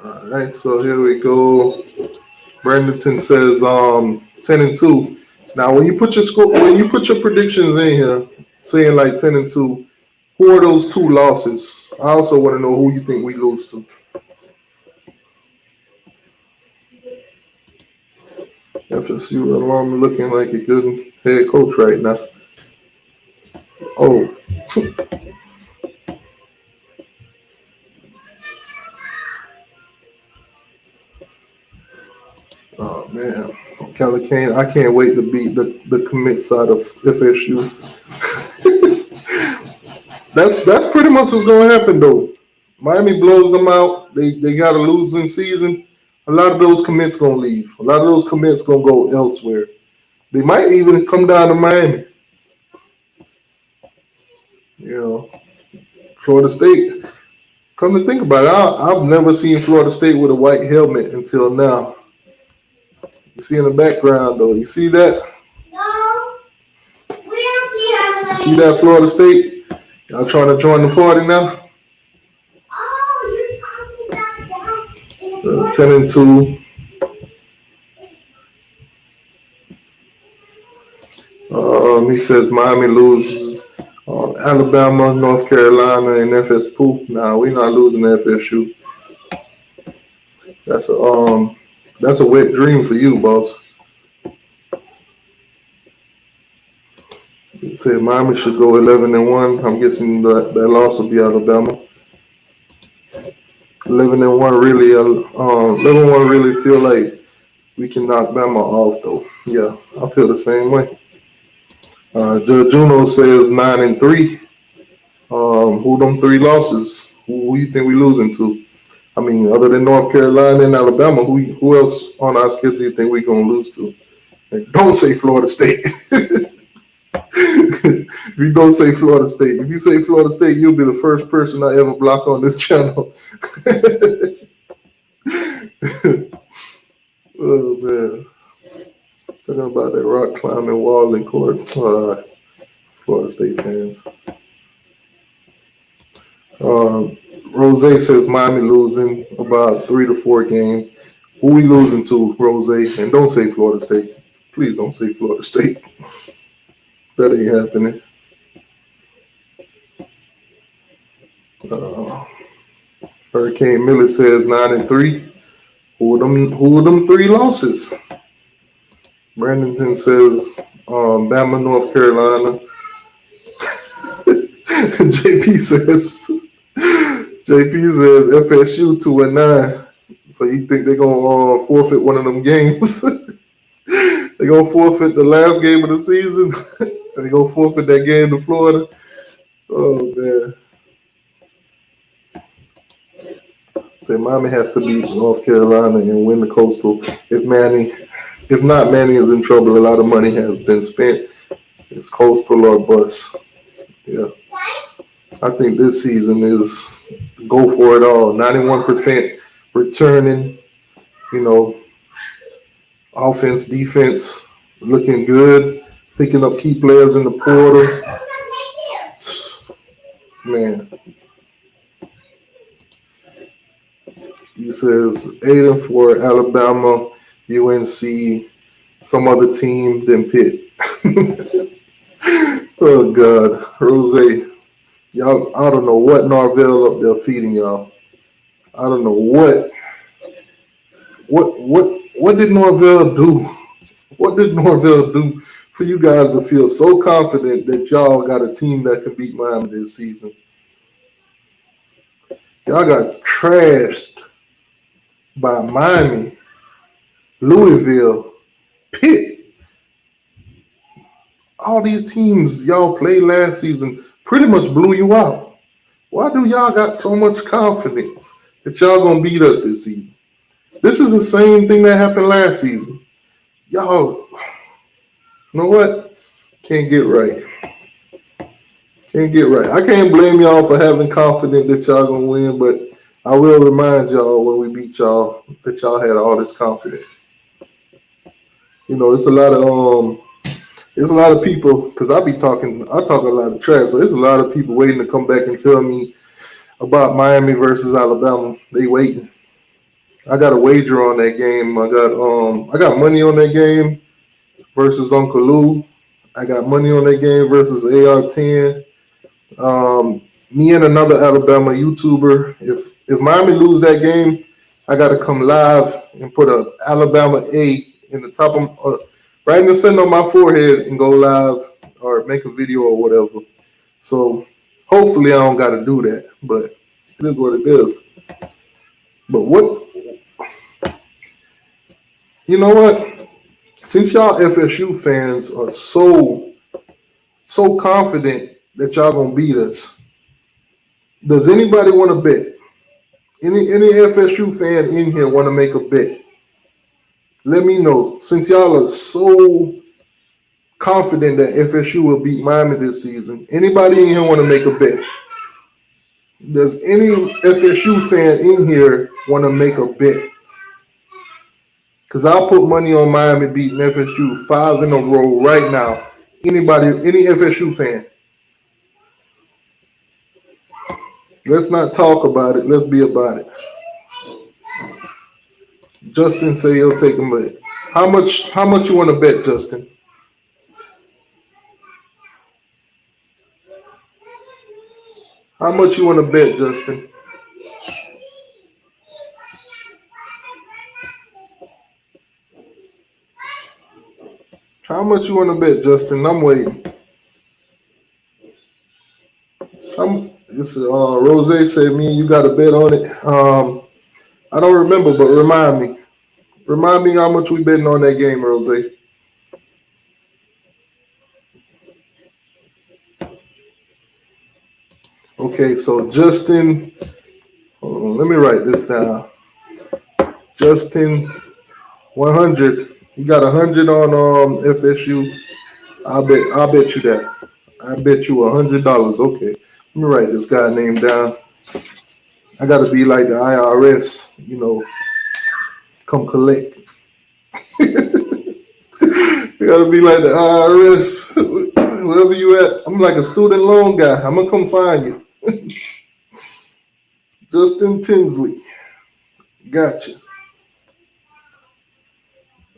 A: All right, so here we go. Brandon says 10-2. Now, when you put your predictions in here, saying like 10-2, who are those 2 losses? I also want to know who you think we lose to. FSU alum looking like a good head coach right now. Oh, oh man, Kelly Kane. I can't wait to beat the commit side of FSU. That's pretty much what's gonna happen though. Miami blows them out. They got a losing season. A lot of those commits gonna leave. A lot of those commits gonna go elsewhere. They might even come down to Miami. You know, Florida State. Come to think about it, I've never seen Florida State with a white helmet until now. You see in the background though. You see that? No, we don't see that. You see that Florida State? Y'all trying to join the party now? Oh, you're talking about that. 10-2. He says Miami loses Alabama, North Carolina, and FSU. Nah, we're not losing to FSU. That's a wet dream for you, boss. He said Miami should go 11-1. I'm guessing that loss will be Alabama. 11-1 really, 11-1 really feel like we can knock Bama off though. Yeah, I feel the same way. Judge Juno says 9-3. Who them three losses? Who you think we losing to? I mean, other than North Carolina and Alabama, who else on our schedule you think we gonna lose to? And don't say Florida State. If you don't say Florida State, if you say Florida State, you'll be the first person I ever block on this channel. Oh man, talking about that rock climbing wall in court. Florida State fans. Rose says Miami losing about 3 to 4 games. Who we losing to, Rose? And don't say Florida State. Please don't say Florida State. That ain't happening. Hurricane Millet says 9-3. Who are them three losses? Brandon says Bama, North Carolina. JP says FSU 2-9. So you think they're gonna forfeit one of them games? They're gonna forfeit the last game of the season. They're gonna forfeit that game to Florida. Oh man. Say Miami has to beat North Carolina and win the Coastal. If not, Manny is in trouble. A lot of money has been spent. It's Coastal or bust. Yeah. I think this season is go for it all. 91% returning, offense, defense looking good, picking up key players in the portal. Man. He says 8-4 Alabama, UNC, some other team than Pitt. Oh God, Rose, y'all, I don't know what Norvell up there feeding y'all. I don't know what did Norvell do? What did Norvell do for you guys to feel so confident that y'all got a team that can beat Miami this season? Y'all got trashed by Miami, Louisville, Pitt. All these teams y'all played last season pretty much blew you out. Why do y'all got so much confidence that y'all gonna beat us this season? This is the same thing that happened last season. Y'all, you know what? Can't get right. Can't get right. I can't blame y'all for having confidence that y'all gonna win, but I will remind y'all when we beat y'all that y'all had all this confidence. It's a lot of people, because I talk a lot of trash, so there's a lot of people waiting to come back and tell me about Miami versus Alabama. They waiting. I got a wager on that game. I got money on that game versus Uncle Lou. I got money on that game versus AR10. Me and another Alabama YouTuber. If Miami lose that game, I got to come live and put a Alabama A in the top of right in the center of my forehead and go live or make a video or whatever. So hopefully I don't got to do that, but it is what it is. But you know what? Since y'all FSU fans are so confident that y'all gonna beat us, does anybody want to bet? Any FSU fan in here want to make a bet? Let me know. Since y'all are so confident that FSU will beat Miami this season, anybody in here want to make a bet? Does any FSU fan in here want to make a bet? Because I'll put money on Miami beating FSU 5 in a row right now. Anybody, any FSU fan? Let's not talk about it. Let's be about it. Justin say he'll take a bet. How much you want to bet, Justin? How much you want to bet, Justin? How much you want to bet, Justin? I'm waiting. Rose said me and you got to bet on it. I don't remember, but remind me. Remind me how much we betting on that game, Rose. Okay, so Justin, hold on, let me write this down. Justin, 100. He got 100 on FSU. I'll bet you that. I bet you $100. Okay, let me write this guy name down. I gotta be like the IRS, come collect. You gotta be like the IRS, wherever you at. I'm like a student loan guy. I'm gonna come find you. Justin Tinsley, gotcha.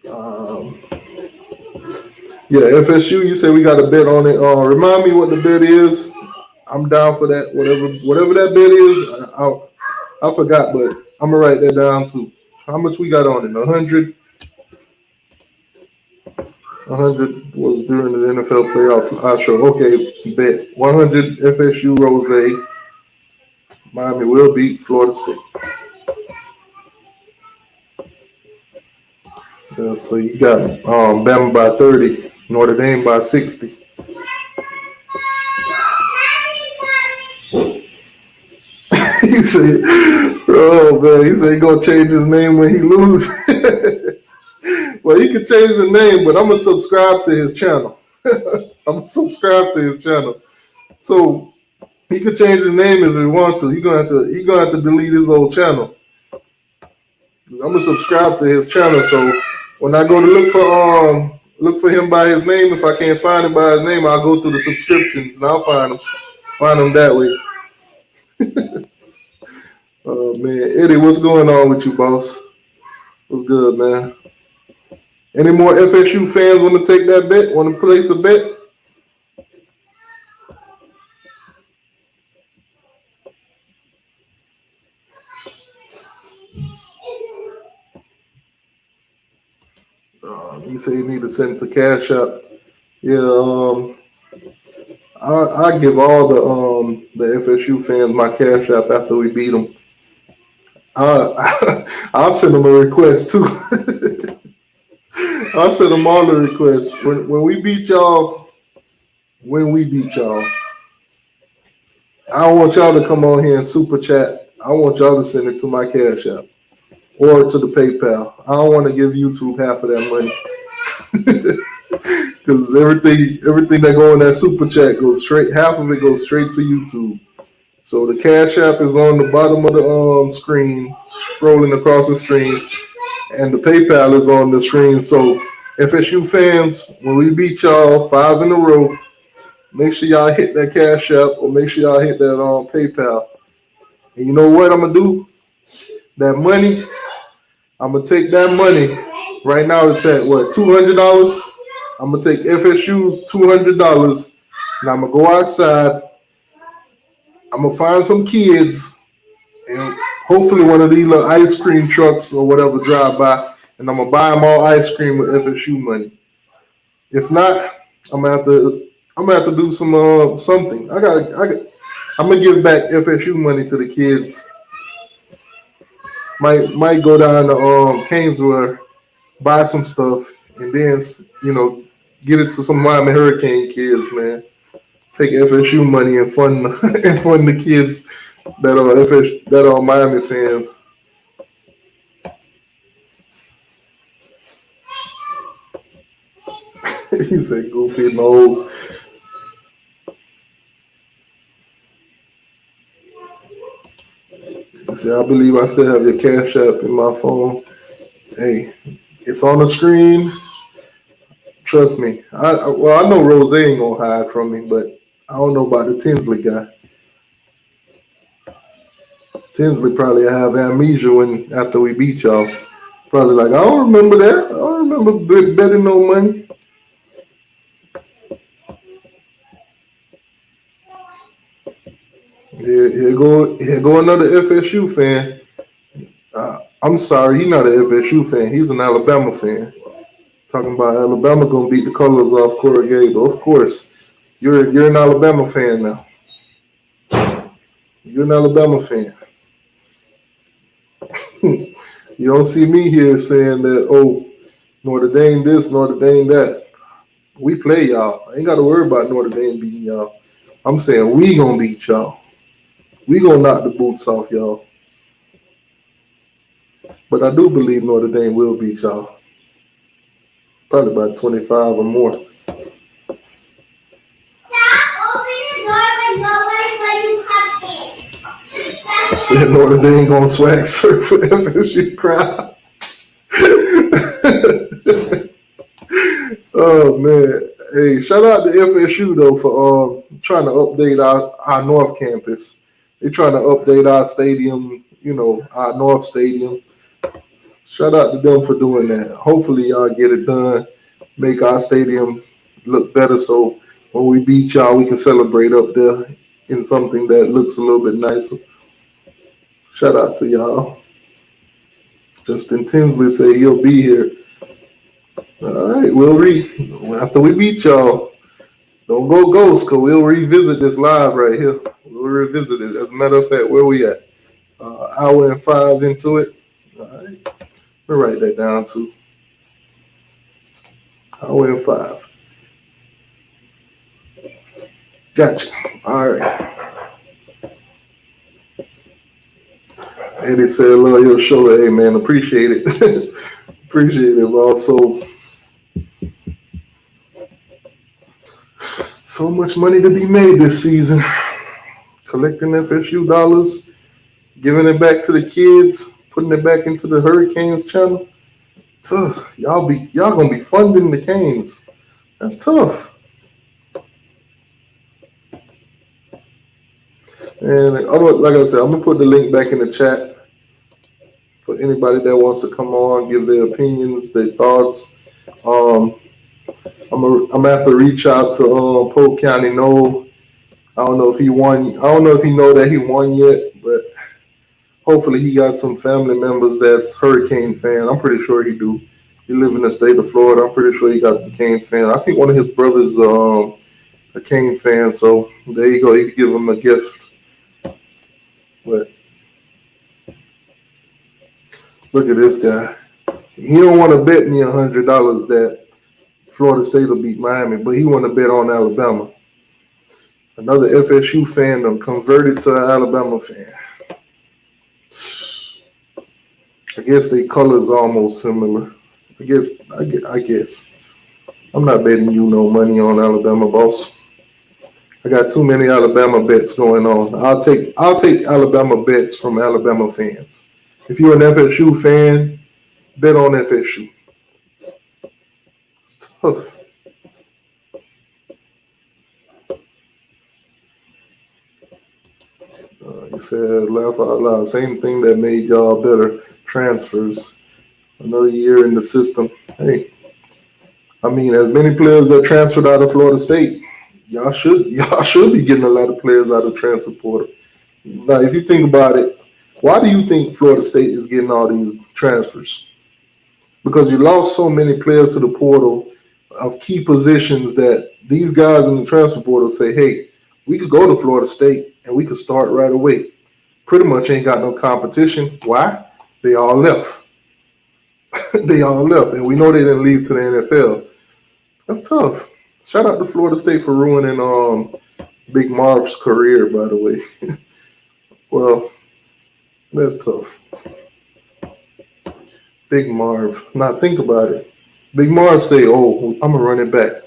A: Um, yeah, FSU. You say we got a bet on it. Remind me what the bet is. I'm down for that. Whatever that bet is, I forgot, but I'm gonna write that down too. How much we got on it? 100. 100 was during the NFL playoff. I show. Okay, bet 100 FSU Rose. Miami will beat Florida State. Yeah, so you got Bama by 30, Notre Dame by 60. He said, "Oh man," he said he gonna change his name when he lose. Well, he can change the name, but I'm gonna subscribe to his channel. I'm gonna subscribe to his channel, so he could change his name if he wants to. He gonna have to delete his old channel. I'm gonna subscribe to his channel, so when I go to look for him by his name, if I can't find him by his name, I'll go through the subscriptions and I'll find him that way. Oh man, Eddie, what's going on with you, boss? What's good, man? Any more FSU fans want to take that bet? Want to place a bet? He said he need to send to Cash App. Yeah, I give all the FSU fans my Cash App after we beat them. I'll send them a request too. I'll send them all the requests when we beat y'all. When we beat y'all, I don't want y'all to come on here and super chat. I want y'all to send it to my Cash App or to the PayPal. I don't want to give YouTube half of that money. Because everything that go in that super chat goes straight. Half of it goes straight to YouTube. So the Cash App is on the bottom of the screen, scrolling across the screen, and the PayPal is on the screen. So FSU fans, when we beat y'all 5 in a row, make sure y'all hit that Cash App or make sure y'all hit that PayPal. And you know what I'm gonna do? That money, I'm gonna take that money. Right now it's at what, $200? I'm gonna take FSU's $200 and I'm gonna go outside. I'm gonna find some kids and hopefully one of these little ice cream trucks or whatever drive by, and I'm gonna buy them all ice cream with FSU money. If not, I'm gonna have to do something. I'm gonna give back FSU money to the kids. Might go down to Canesville, buy some stuff, and then get it to some Miami Hurricane kids, man. Take FSU money and fund and fund the kids that are Miami fans. He said, "Goofy nose." He said, "I believe I still have your Cash App in my phone." Hey, it's on the screen. Trust me. I know Rose ain't gonna hide from me, but I don't know about the Tinsley guy. Tinsley probably have amnesia when after we beat y'all. Probably like, I don't remember that. I don't remember betting no money. Here go another FSU fan. I'm sorry, he's not an FSU fan. He's an Alabama fan. Talking about Alabama gonna beat the colors off Corrugated. Of course, you're an Alabama fan now. You're an Alabama fan. You don't see me here saying that, oh, Notre Dame this, Notre Dame that. We play y'all. I ain't got to worry about Notre Dame beating y'all. I'm saying we gonna beat y'all. We gonna knock the boots off y'all. But I do believe Notre Dame will beat y'all. Probably about 25 or more. I said Notre Dame gonna swag surf for FSU crowd. Oh man. Hey, shout out to FSU though for trying to update our North campus. They're trying to update our stadium, our North Stadium. Shout out to them for doing that. Hopefully y'all get it done. Make our stadium look better so when we beat y'all we can celebrate up there in something that looks a little bit nicer. Shout out to y'all. Justin Tinsley say he'll be here. All right, after we beat y'all. Don't go ghost, cause we'll revisit this live right here. We'll revisit it. As a matter of fact, where we at? Hour and 5 into it. All right, we'll write that down too. Hour and 5. Gotcha. All right. Eddie said, "Love your show, hey man. Appreciate it. Appreciate it. Also, so much money to be made this season. Collecting FSU dollars, giving it back to the kids, putting it back into the Hurricanes channel. Tough. Y'all gonna be funding the Canes. That's tough. And like I said, I'm gonna put the link back in the chat for anybody that wants to come on, give their opinions, their thoughts. I'm gonna have to reach out to Polk County Noel. I don't know if he won. I don't know if he know that he won yet, but hopefully he got some family members that's Hurricane fan. I'm pretty sure he do. He live in the state of Florida. I'm pretty sure he got some Canes fan. I think one of his brothers a Cane fan. So there you go. You could give him a gift. But look at this guy. He don't want to bet me $100 that Florida State will beat Miami, but he want to bet on Alabama. Another FSU fandom converted to an Alabama fan. I guess their colors are almost similar. I guess. I'm not betting you no money on Alabama, boss. I got too many Alabama bets going on. I'll take Alabama bets from Alabama fans. If you're an FSU fan, bet on FSU. It's tough. He said, laugh out loud. Same thing that made y'all better. Transfers. Another year in the system. Hey, I mean, as many players that transferred out of Florida State, y'all should be getting a lot of players out of transfer portal. Now, if you think about it, why do you think Florida State is getting all these transfers? Because you lost so many players to the portal of key positions that these guys in the transfer portal say, hey, we could go to Florida State and we could start right away. Pretty much ain't got no competition. Why? They all left. They all left. And we know they didn't leave to the NFL. That's tough. Shout out to Florida State for ruining Big Marv's career, by the way. Well, that's tough. Big Marv. Now think about it. Big Marv say, oh, I'm going to run it back.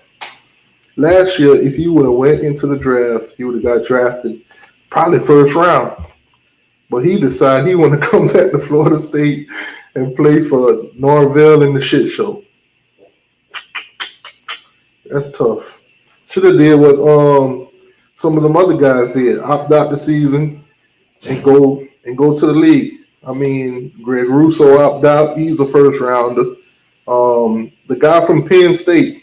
A: Last year, if you would have went into the draft, he would have got drafted probably first round. But he decided he want to come back to Florida State and play for Norvell in the shit show. That's tough. Should have did what some of them other guys did. Opt out the season and go to the league. I mean, Greg Russo opted out. He's a first rounder. The guy from Penn State,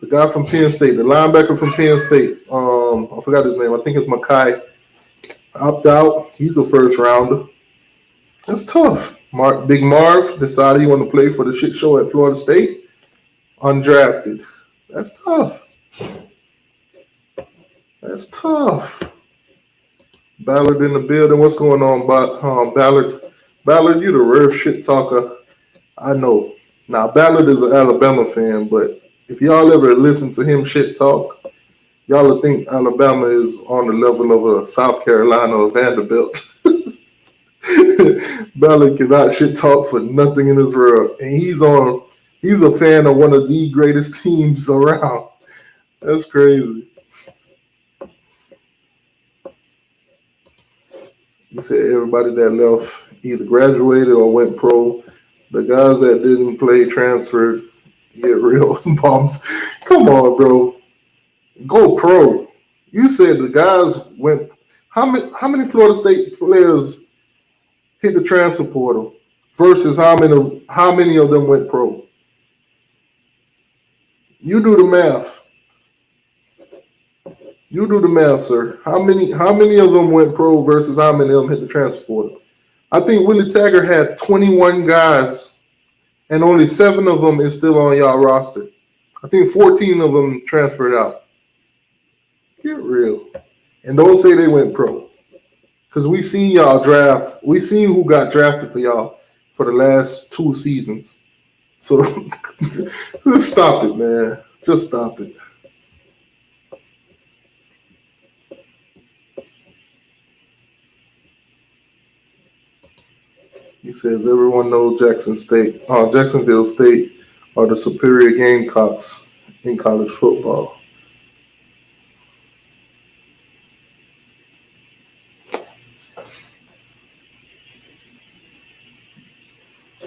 A: the linebacker from Penn State, I forgot his name. I think it's Makai. opt out. He's a first rounder. That's tough. Big Marv decided he want to play for the shit show at Florida State. Undrafted. That's tough. That's tough. Ballard in the building. What's going on, Ballard? Ballard, you the rare shit talker I know. Now, Ballard is an Alabama fan, but if y'all ever listen to him shit talk, y'all will think Alabama is on the level of a South Carolina or Vanderbilt. Ballard cannot shit talk for nothing in this world. And he's a fan of one of the greatest teams around. That's crazy. He said everybody that left either graduated or went pro. The guys that didn't play transferred. Get real bombs. Come on, bro. Go pro. You said the guys went. How many Florida State players hit the transfer portal versus how many of them went pro? You do the math. You do the math, sir. How many of them went pro versus how many of them hit the transfer portal? I think Willie Taggart had 21 guys, and only 7 of them is still on y'all roster. I think 14 of them transferred out. Get real. And don't say they went pro. Because we seen y'all draft. We seen who got drafted for y'all for the last 2 seasons. So just stop it, man. Just stop it. He says everyone knows Jacksonville State are the superior Gamecocks in college football.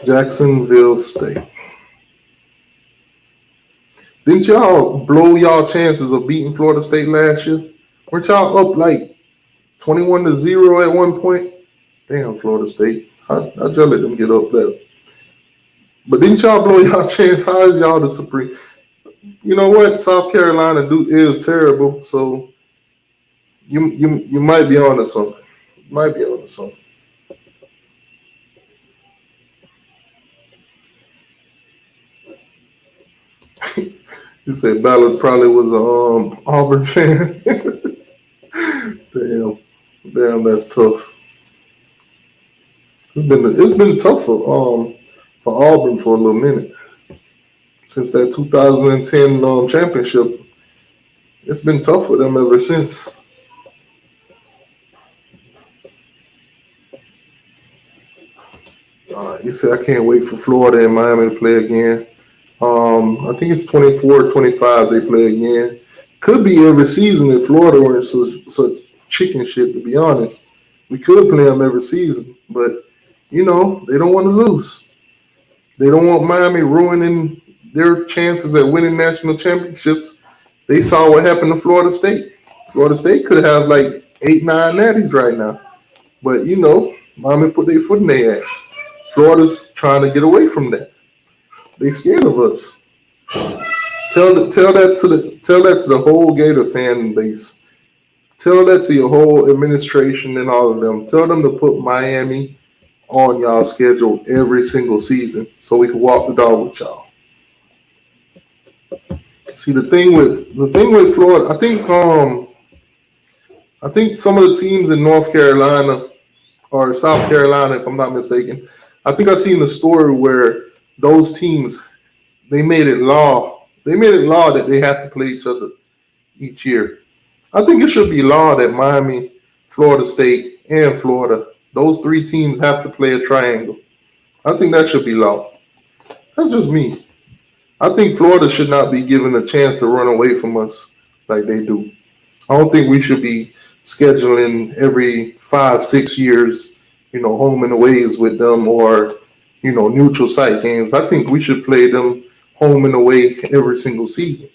A: Jacksonville State. Didn't y'all blow y'all chances of beating Florida State last year? Weren't y'all up like 21-0 at one point? Damn, Florida State. How'd y'all let them get up there? But didn't y'all blow y'all chance? How is y'all the supreme? You know what? South Carolina is terrible, so you might be on to something. You might be on to something. You said Ballard probably was a Auburn fan. Damn, that's tough. It's been tough for Auburn for a little minute since that 2010 championship. It's been tough for them ever since. You said I can't wait for Florida and Miami to play again. I think it's 24-25 they play again. Could be every season if Florida weren't such chicken shit, to be honest. We could play them every season, but they don't want to lose. They don't want Miami ruining their chances at winning national championships. They saw what happened to Florida State. Florida State could have like 8-9 natties right now. But Miami put their foot in their ass. Florida's trying to get away from that. They scared of us. Tell that to the whole Gator fan base. Tell that to your whole administration and all of them. Tell them to put Miami on y'all schedule every single season so we can walk the dog with y'all. See the thing with Florida, I think some of the teams in North Carolina or South Carolina, if I'm not mistaken, I think I seen a story where those teams they made it law. They made it law that they have to play each other each year. I think it should be law that Miami, Florida State, and Florida, those 3 teams have to play a triangle. I think that should be law. That's just me. I think Florida should not be given a chance to run away from us like they do. I don't think we should be scheduling every 5-6 years, home and aways with them or, neutral site games. I think we should play them home and away every single season.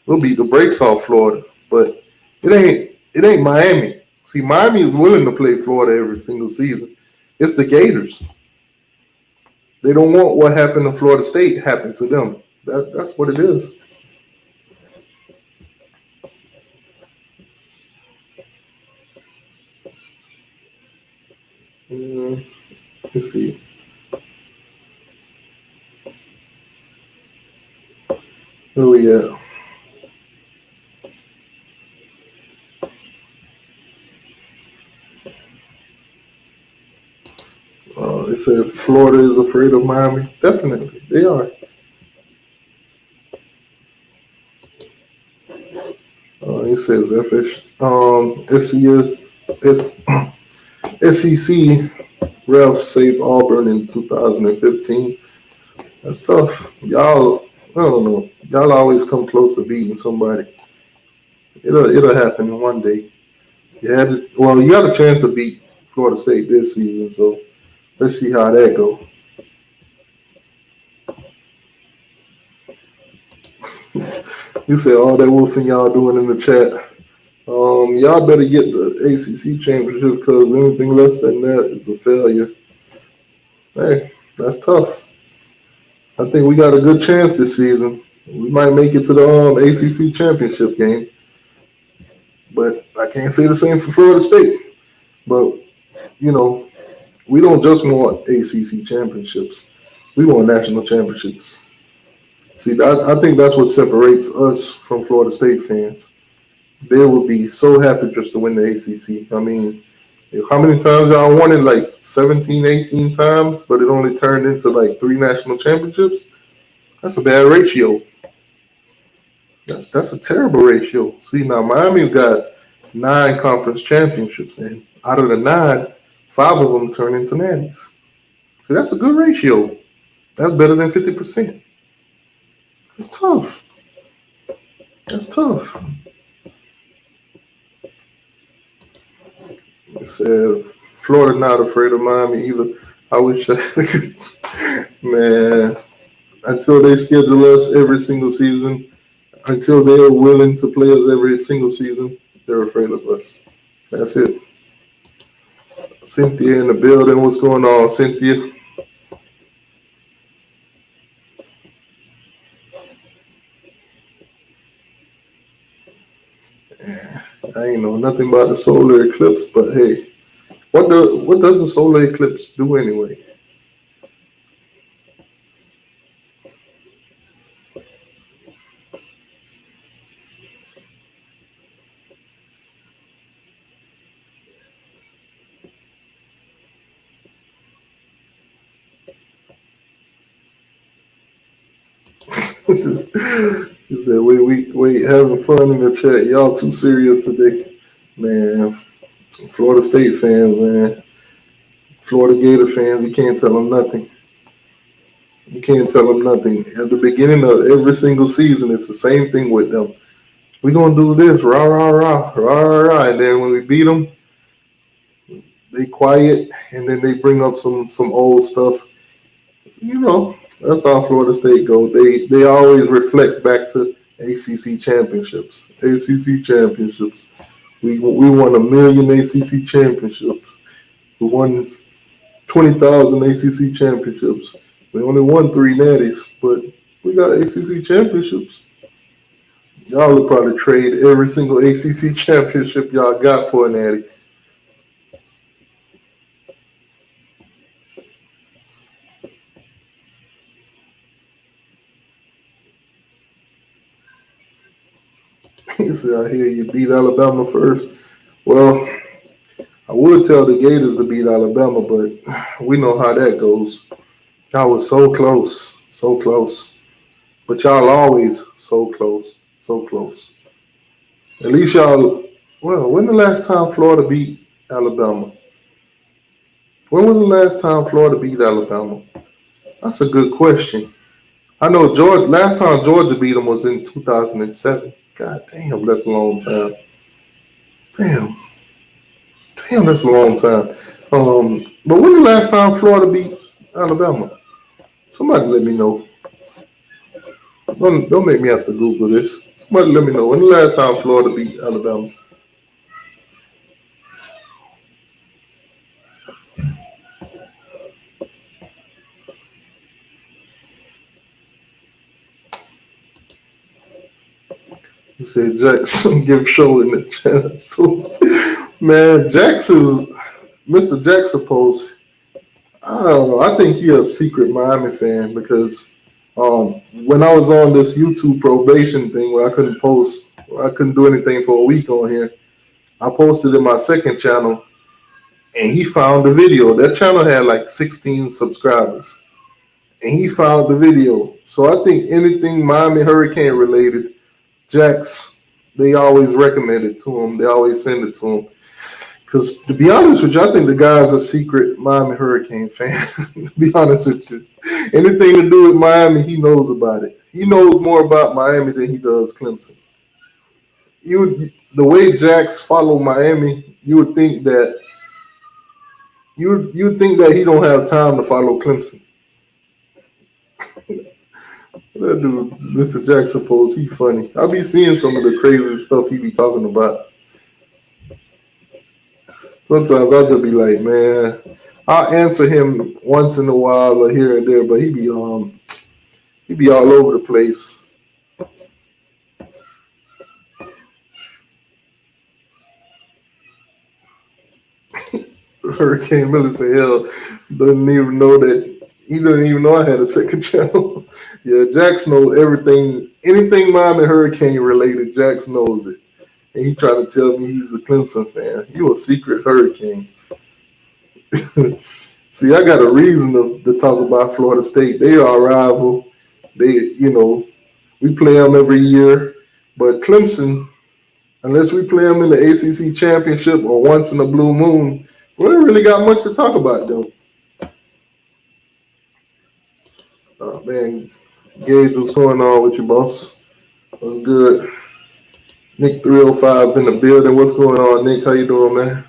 A: We'll beat the brakes off Florida, but it ain't Miami. See, Miami is willing to play Florida every single season. It's the Gators. They don't want what happened to Florida State happen to them. That's what it is. Let's see. Where we at? They said Florida is afraid of Miami. Definitely, they are. It says FS, SEC refs save Auburn in 2015. That's tough. Y'all, I don't know. Y'all always come close to beating somebody. It'll happen one day. You had a chance to beat Florida State this season, so let's see how that go. You said all that wolfing y'all doing in the chat. Y'all better get the ACC championship because anything less than that is a failure. Hey, that's tough. I think we got a good chance this season. We might make it to the ACC championship game, but I can't say the same for Florida State. But you know, we don't just want ACC championships; we want national championships. See, I think that's what separates us from Florida State fans. They would be so happy just to win the ACC. I mean, how many times y'all won it? Like 17, 18 times, but it only turned into like 3 national championships. That's a bad ratio. That's a terrible ratio. See, now Miami got 9 conference championships, and out of the 9, 5 of them turn into natties. See, that's a good ratio. That's better than 50%. It's tough. That's tough. It said Florida not afraid of Miami either. I wish I man. Until they schedule us every single season, until they are willing to play us every single season, they're afraid of us. That's it. Cynthia in the building. What's going on, Cynthia? I ain't know nothing about the solar eclipse, but hey, what does the solar eclipse do anyway? He said, wait, having fun in the chat. Y'all too serious today. Man, Florida State fans, man. Florida Gator fans, you can't tell them nothing. You can't tell them nothing. At the beginning of every single season, it's the same thing with them. We're going to do this, rah, rah, rah, rah, rah, rah. And then when we beat them, they quiet, and then they bring up some old stuff. You know, that's how Florida State go. They always reflect back to ACC championships. ACC championships. We won 1,000,000 ACC championships. We won 20,000 ACC championships. We only won 3 natties, but we got ACC championships. Y'all will probably trade every single ACC championship y'all got for a natty. He said, I hear you beat Alabama first. Well, I would tell the Gators to beat Alabama, but we know how that goes. Y'all was so close, so close. But y'all always so close, so close. At least y'all, well, when the last time Florida beat Alabama? When was the last time Florida beat Alabama? That's a good question. I know Georgia. Last time Georgia beat them was in 2007. God damn, that's a long time. Damn, damn, that's a long time. But when the last time Florida beat Alabama? Somebody let me know. Don't make me have to Google this. Somebody let me know when the last time Florida beat Alabama. He said Jackson give show in the chat. So man, Mr. Jackson post. I don't know. I think he a secret Miami fan because when I was on this YouTube probation thing where I couldn't post, where I couldn't do anything for a week on here, I posted in my second channel, and he found the video. That channel had like 16 subscribers, and he found the video. So I think anything Miami Hurricane related, Jax, they always recommend it to him. They always send it to him. Because to be honest with you, I think the guy's a secret Miami Hurricane fan. To be honest with you, anything to do with Miami, he knows about it. He knows more about Miami than he does Clemson. The way Jax follow Miami, you would think that he don't have time to follow Clemson. That dude, Mr. Jackson, suppose he funny. I be seeing some of the crazy stuff he be talking about. Sometimes I'll just be like, man, I'll answer him once in a while or here and there, but he be all over the place. Hurricane Miller say, hell, doesn't even know that he doesn't even know I had a second channel. Yeah, Jax knows everything, anything Miami Hurricane related. Jax knows it, and he trying to tell me he's a Clemson fan. You a secret Hurricane. See, I got a reason to talk about Florida State. They are a rival. We play them every year. But Clemson, unless we play them in the ACC championship or once in a blue moon, we don't really got much to talk about them. Oh man, Gage, what's going on with you, boss? What's good? Nick 305 in the building. What's going on, Nick? How you doing, man?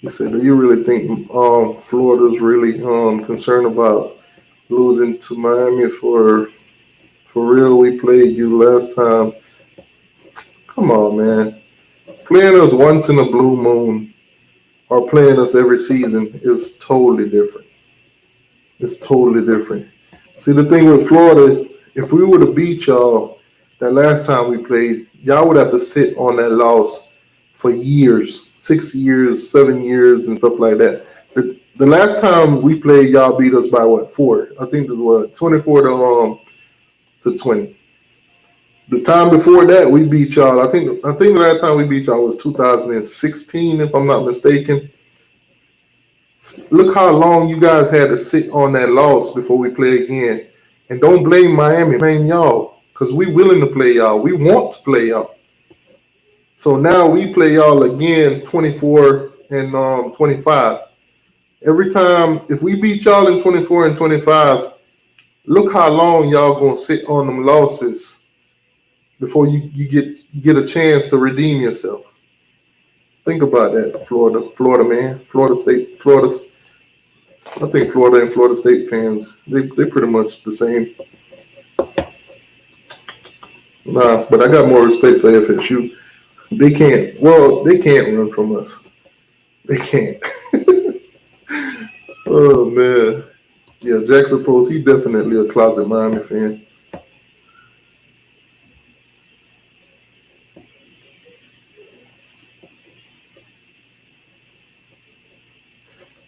A: He said, "Do you really think Florida's really concerned about losing to Miami for real? We played you last time. Come on, man. Playing us once in a blue moon or playing us every season is totally different. It's totally different. See, the thing with Florida, if we would have beat y'all that last time we played, y'all would have to sit on that loss for years, 6 years, 7 years, and stuff like that. The last time we played, y'all beat us by what, 4? I think it was what, 24 to 20. The time before that, we beat y'all. I think the last time we beat y'all was 2016, if I'm not mistaken. Look how long you guys had to sit on that loss before we play again. And don't blame Miami, blame y'all. Because we willing to play y'all. We want to play y'all. So now we play y'all again 24 and 25. Every time, if we beat y'all in 24 and 25, look how long y'all gonna sit on them losses before you get a chance to redeem yourself. Think about that, Florida man, Florida State, Florida. I think Florida and Florida State fans, they pretty much the same. Nah, but I got more respect for FSU. They can't run from us. They can't. Oh man. Yeah, Jackson Post, he definitely a closet Miami fan.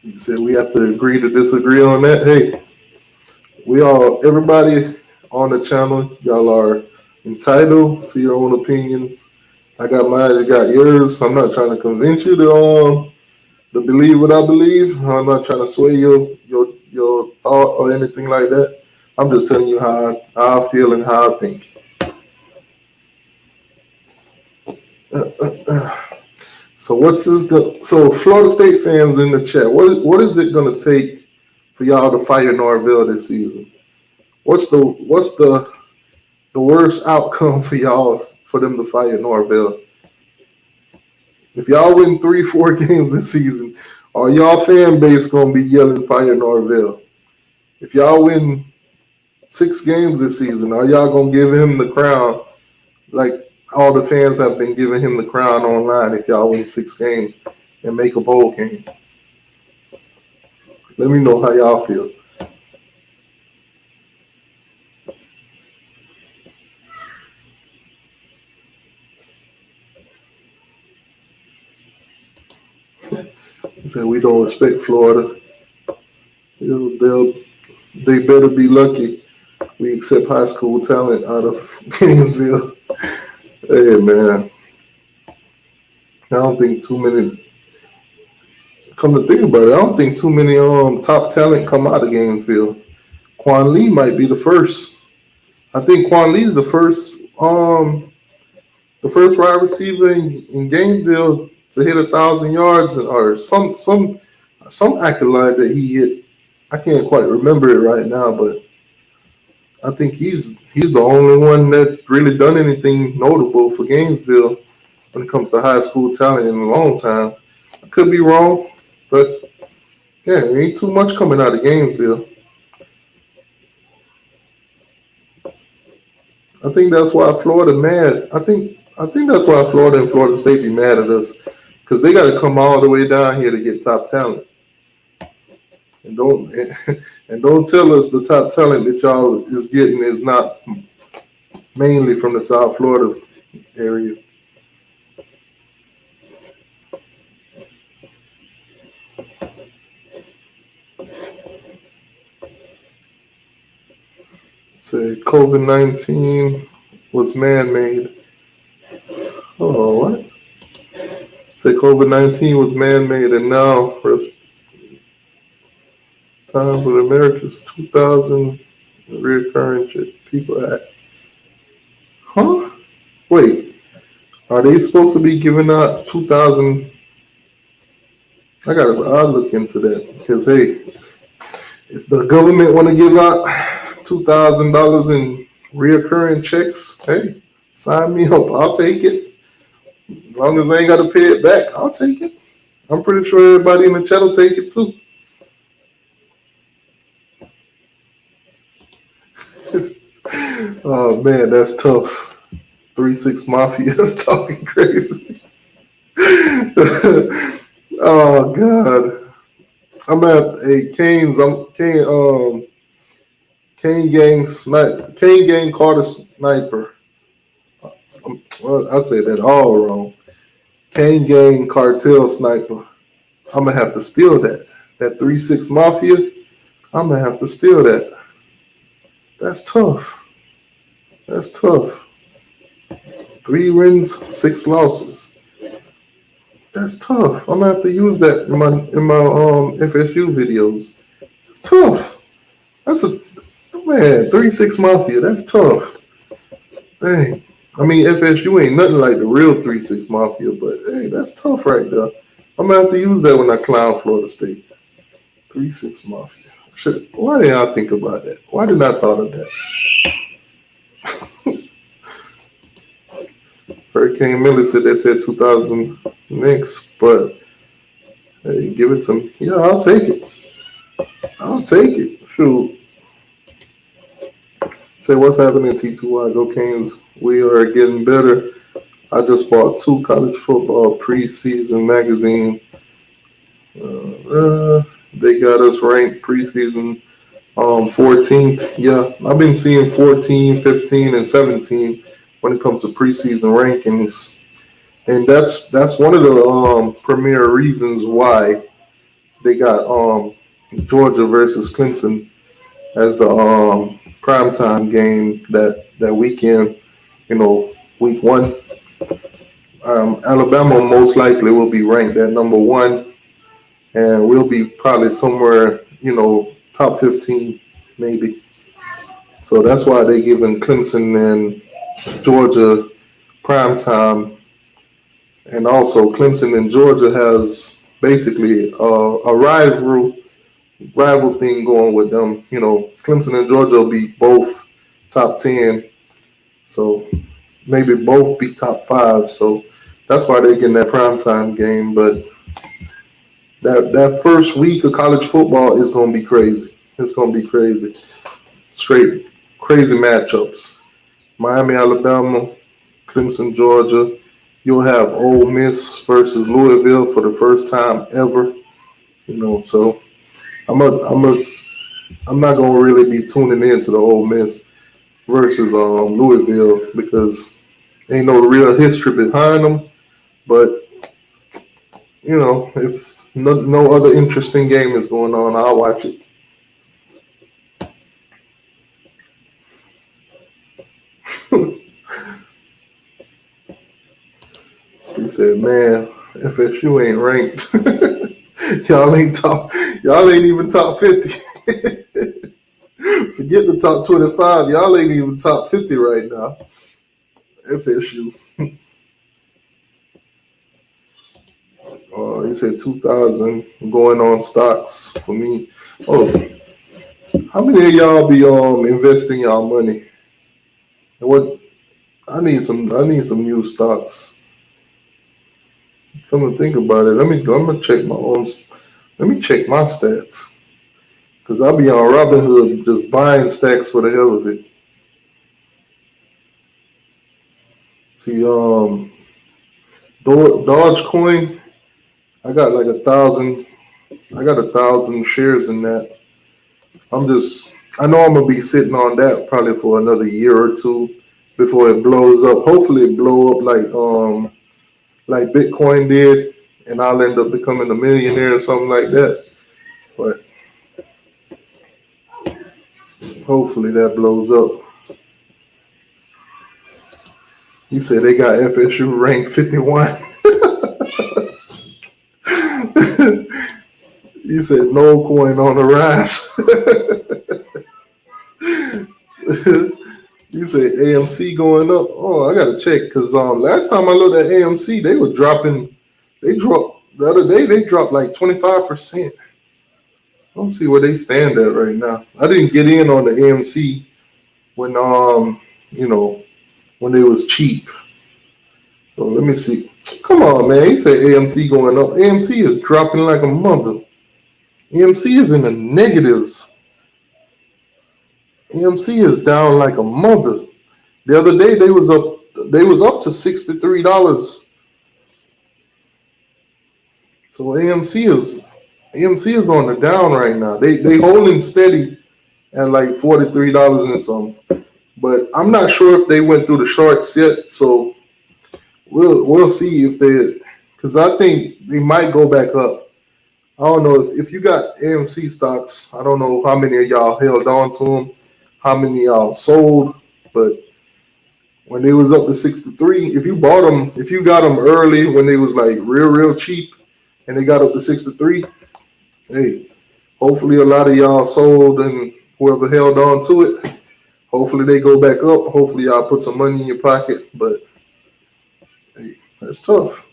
A: He said we have to agree to disagree on that. Hey, everybody on the channel, y'all are entitled to your own opinions. I got mine, you got yours. I'm not trying to convince you to believe what I believe. I'm not trying to sway your thought or anything like that. I'm just telling you how I feel and how I think. So so Florida State fans in the chat, what is it gonna take for y'all to fire Norvell this season? What's the worst outcome for y'all for them to fire Norvell? If y'all win 3, 4 games this season, are y'all fan base gonna be yelling fire Norvell? If y'all win 6 games this season, are y'all gonna give him the crown like all the fans have been giving him the crown online if y'all win 6 games and make a bowl game? Let me know how y'all feel. He said we don't respect Florida. They better be lucky we accept high school talent out of Gainesville. Hey man, I don't think too many. Come to think about it, I don't think too many top talent come out of Gainesville. Quan Lee might be the first. I think Quan Lee's the first wide receiver in Gainesville to hit 1,000 yards or some accolade that he hit. I can't quite remember it right now, but I think he's the only one that's really done anything notable for Gainesville when it comes to high school talent in a long time. I could be wrong, but yeah, there ain't too much coming out of Gainesville. I think that's why Florida mad. I think that's why Florida and Florida State be mad at us because they got to come all the way down here to get top talent. And don't and don't tell us the top talent that y'all is getting is not mainly from the South Florida area. Say COVID-19 was man-made. Oh, what? Say COVID-19 was man-made, and now for time with America's 2,000 reoccurring people act. Huh? Wait, are they supposed to be giving out 2,000? I'll look into that because hey, if the government want to give out $2,000 in reoccurring checks, hey, sign me up. I'll take it. As long as I ain't got to pay it back, I'll take it. I'm pretty sure everybody in the chat will take it too. Oh man, that's tough. 3-6 Mafia is talking crazy. Oh God. I'm at a Kane's. Kane gang caught a sniper. Well, I said that all wrong. Kane gang cartel sniper. I'm gonna have to steal that. That 3-6 Mafia. I'm gonna have to steal that. That's tough. That's tough. 3 wins, 6 losses. That's tough. I'm gonna have to use that in my FSU videos. It's tough. That's a man, 3-6 Mafia, that's tough. Dang. I mean FSU ain't nothing like the real 3-6 Mafia, but hey, that's tough right there. I'm gonna have to use that when I clown Florida State. 3-6 Mafia. Why didn't I think about that? Why didn't I thought of that? Hurricane Millie said they said 2,000 next, but hey, give it to me. Yeah, I'll take it. I'll take it. Shoot. Say what's happening, T2Y? Go Canes. We are getting better. I just bought 2 college football preseason magazine. They got us ranked preseason 14th. Yeah, I've been seeing 14, 15, and 17 when it comes to preseason rankings. And that's one of the premier reasons why they got Georgia versus Clemson as the primetime game that weekend, week 1. Alabama most likely will be ranked at number 1, and we'll be probably somewhere, top 15 maybe. So that's why they're giving Clemson and Georgia primetime. And also Clemson and Georgia has basically a rival thing going with them. Clemson and Georgia will be both top 10. So maybe both be top 5. So that's why they're getting that primetime game. But that first week of college football is going to be crazy. It's going to be crazy. Straight crazy matchups. Miami, Alabama, Clemson, Georgia. You'll have Ole Miss versus Louisville for the first time ever. So I'm not gonna really be tuning into the Ole Miss versus Louisville because ain't no real history behind them. But if no other interesting game is going on, I'll watch it. He said, "Man, FSU ain't ranked. Y'all ain't even top 50. Forget the top 25. Y'all ain't even top 50 right now. FSU." He said 2,000 going on stocks for me. Oh, how many of y'all be investing y'all money? And what I need some new stocks. Come to think about it, I'm gonna check my own. Let me check my stats because I'll be on Robinhood just buying stacks for the hell of it. See, Dogecoin, I got like 1,000. I got 1,000 shares in that. I know I'm gonna be sitting on that probably for another year or two before it blows up. Hopefully, it blow up like Bitcoin did, and I'll end up becoming a millionaire or something like that. But hopefully, that blows up. He said they got FSU ranked 51. He said no coin on the rise. You say AMC going up? Oh, I gotta check because last time I looked at AMC, they were dropping. They dropped the other day. They dropped like 25%. I don't see where they stand at right now. I didn't get in on the AMC when you know when they was cheap. So let me see. Come on, man. He said AMC going up. AMC is dropping like a mother. AMC is in the negatives. AMC is down like a mother. The other day they was up. They was up to $63. So AMC is on the down right now. They holding steady at like $43 and something. But I'm not sure if they went through the shorts yet. So we'll see if they, because I think they might go back up. I don't know if you got AMC stocks. I don't know how many of y'all held on to them, how many y'all sold, but when they was up to 63, if you bought them, if you got them early when they was like real cheap, and they got up to 63, hey, hopefully a lot of y'all sold and whoever held on to it, hopefully they go back up. Hopefully y'all put some money in your pocket, but hey, that's tough.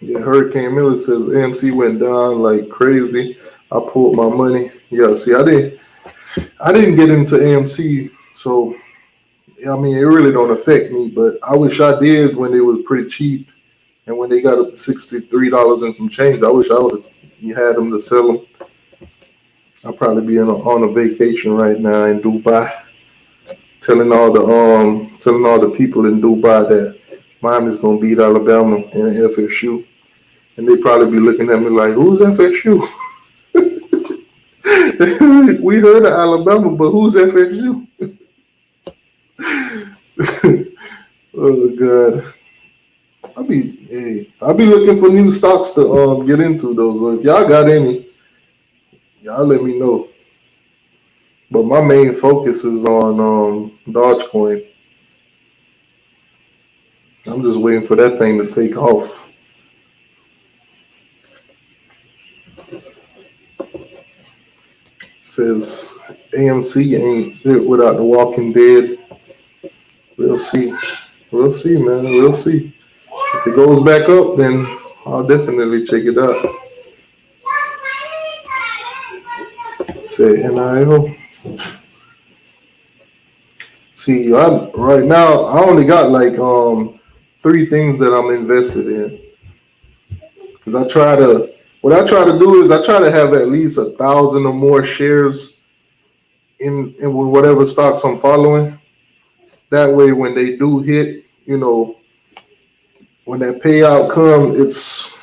A: Yeah, Hurricane Miller says AMC went down like crazy. I pulled my money. Yeah, see, I didn't get into AMC, so I mean, it really don't affect me. But I wish I did when they was pretty cheap, and when they got up to $63 and some change. I wish I would have had them to sell them. I'll probably be on a vacation right now in Dubai, telling all the people in Dubai that Miami's gonna beat Alabama and FSU, and they probably be looking at me like, "Who's FSU?" We heard of Alabama, but who's FSU? Oh God. I'll be looking for new stocks to get into though. So if y'all got any, y'all let me know. But my main focus is on Dogecoin. I'm just waiting for that thing to take off. Says AMC ain't it without the Walking Dead. We'll see. We'll see, man. We'll see. If it goes back up, then I'll definitely check it out. Say NIO. See, right now I only got like three things that I'm invested in. Because what I try to do is I try to have at least 1,000 or more shares in whatever stocks I'm following. That way, when they do hit, when that payout comes, it's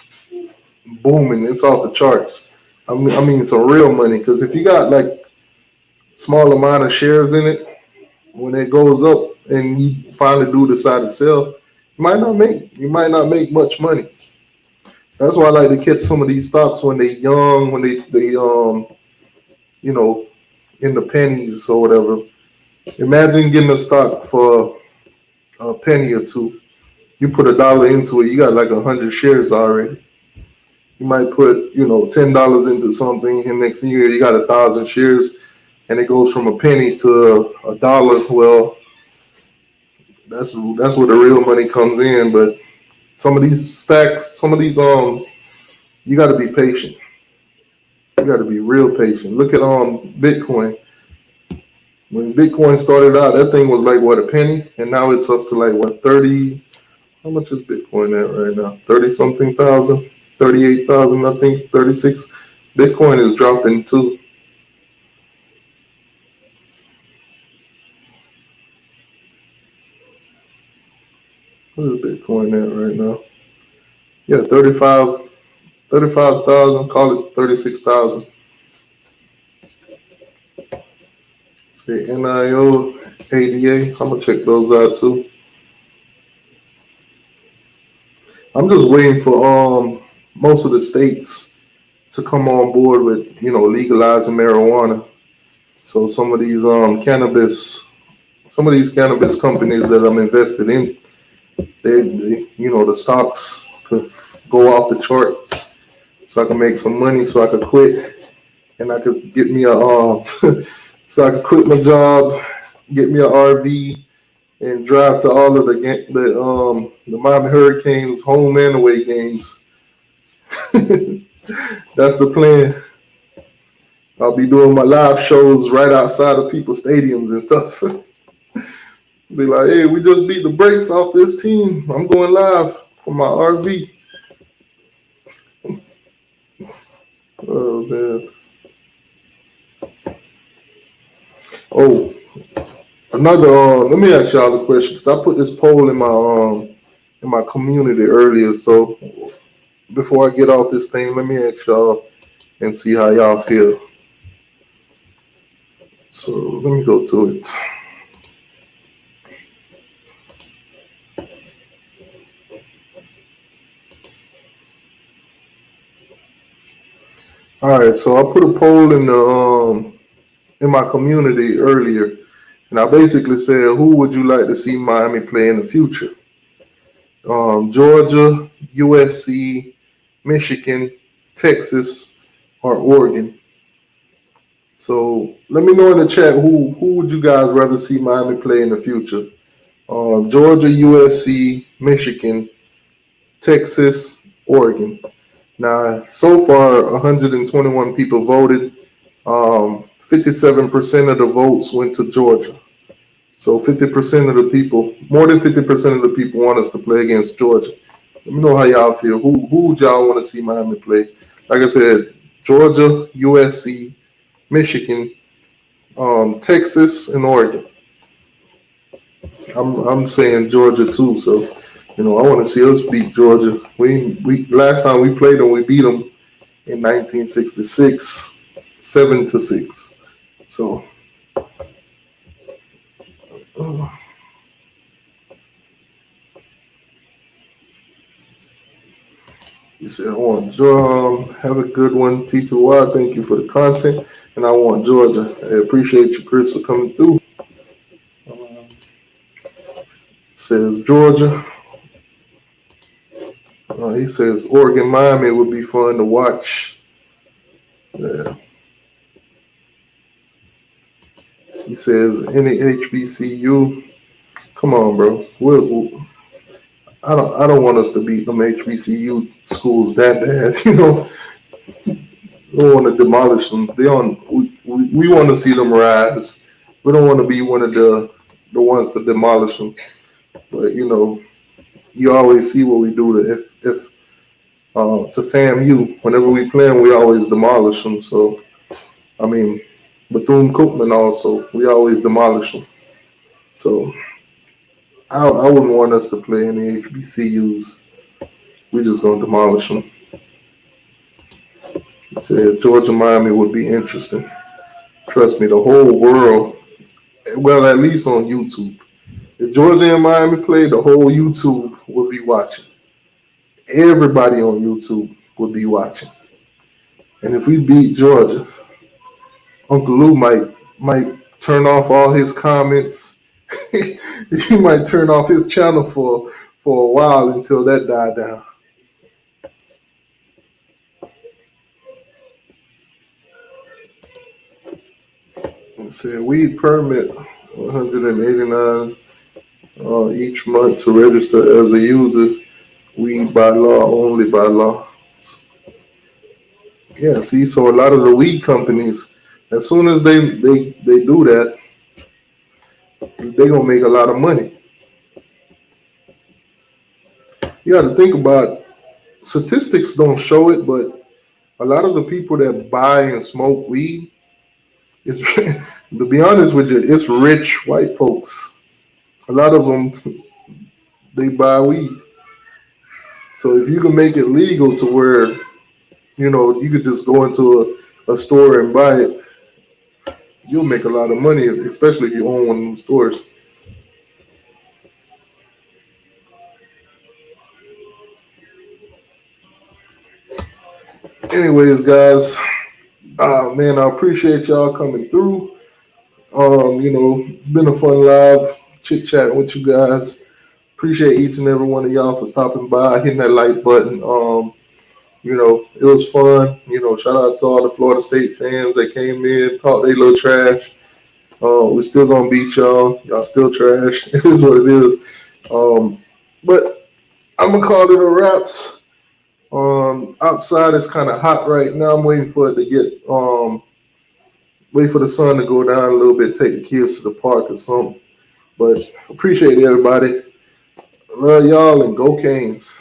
A: booming. It's off the charts. I mean, some real money. Because if you got like small amount of shares in it, when it goes up and you finally do decide to sell, you might not make much money. That's why I like to catch some of these stocks when they young, when they you know, in the pennies or whatever. Imagine getting a stock for a penny or two. You put $1 into it, you got like 100 shares already. You might put, $10 into something, and next year you got 1,000 shares, and it goes from a penny to $1. Well, that's where the real money comes in. But some of these stacks, some of these you got to be patient. You got to be real patient. Look at Bitcoin. When Bitcoin started out, that thing was like what, a penny, and now it's up to like what, 30. How much is Bitcoin at right now? 30 something thousand, 38,000, I think, 36. Bitcoin is dropping too. What is Bitcoin at right now? Yeah, 35,000, call it 36,000. Say NIO, ADA, I'm gonna check those out too. I'm just waiting for most of the states to come on board with legalizing marijuana. So some of these cannabis companies that I'm invested in, the stocks could go off the charts, so I can make some money, so I could quit, and I could get me a so I could quit my job, get me a RV, and drive to all of the Miami Hurricanes home and away games. That's the plan. I'll be doing my live shows right outside of people's stadiums and stuff. Be like, hey, we just beat the brakes off this team. I'm going live for my RV. Oh man. Oh, another. Let me ask y'all a question, because I put this poll in my community earlier. So before I get off this thing, let me ask y'all and see how y'all feel. So let me go to it. All right, so I put a poll in my community earlier, and I basically said, who would you like to see Miami play in the future? Georgia, USC, Michigan, Texas, or Oregon. So let me know in the chat, who would you guys rather see Miami play in the future? Georgia, USC, Michigan, Texas, Oregon. Now, so far, 121 people voted. 57% of the votes went to Georgia. So 50% of the people, more than 50% of the people want us to play against Georgia. Let me know how y'all feel. Who would y'all want to see Miami play? Like I said, Georgia, USC, Michigan, Texas, and Oregon. I'm saying Georgia too. So I want to see us beat Georgia. We last time we played them, we beat them in 1966, 7-6. So. You said, I want have a good one, T2Y. Thank you for the content. And I want Georgia. I appreciate you, Chris, for coming through. Says Georgia. He says Oregon, Miami would be fun to watch. Yeah. He says any HBCU. Come on, bro. I don't want us to beat them HBCU schools that bad. We don't want to demolish them. We want to see them rise. We don't want to be one of the ones to demolish them. But you always see what we do to FAMU. Whenever we play them, we always demolish them. So I mean, Bethune-Cookman also, we always demolish them. So I wouldn't want us to play any HBCUs. We just gonna demolish them. He said Georgia, Miami would be interesting. Trust me, the whole world, well, at least on YouTube, If Georgia and Miami play, the whole YouTube will be watching. Everybody on YouTube will be watching. And if we beat Georgia, Uncle Lou might turn off all his comments. He might turn off his channel for a while until that died down. It said weed permit 189 each month to register as a user. Weed by law, only by law. Yeah, see, so a lot of the weed companies, as soon as they do that, they gonna make a lot of money. You got to think about statistics don't show it, but a lot of the people that buy and smoke weed, it's to be honest with you, it's rich white folks. A lot of them they buy weed. So if you can make it legal to where you could just go into a store and buy it, you'll make a lot of money, especially if you own one of them stores. Anyways, guys, man, I appreciate y'all coming through. It's been a fun live chit chatting with you guys. Appreciate each and every one of y'all for stopping by, hitting that like button. It was fun. Shout out to all the Florida State fans that came in, talked they little trash. We're still gonna beat y'all. Y'all still trash. It is what it is. But I'm gonna call it a wraps. Outside it's kind of hot right now. I'm waiting for it to get wait for the sun to go down a little bit, take the kids to the park or something. But appreciate everybody. Love y'all and go Canes.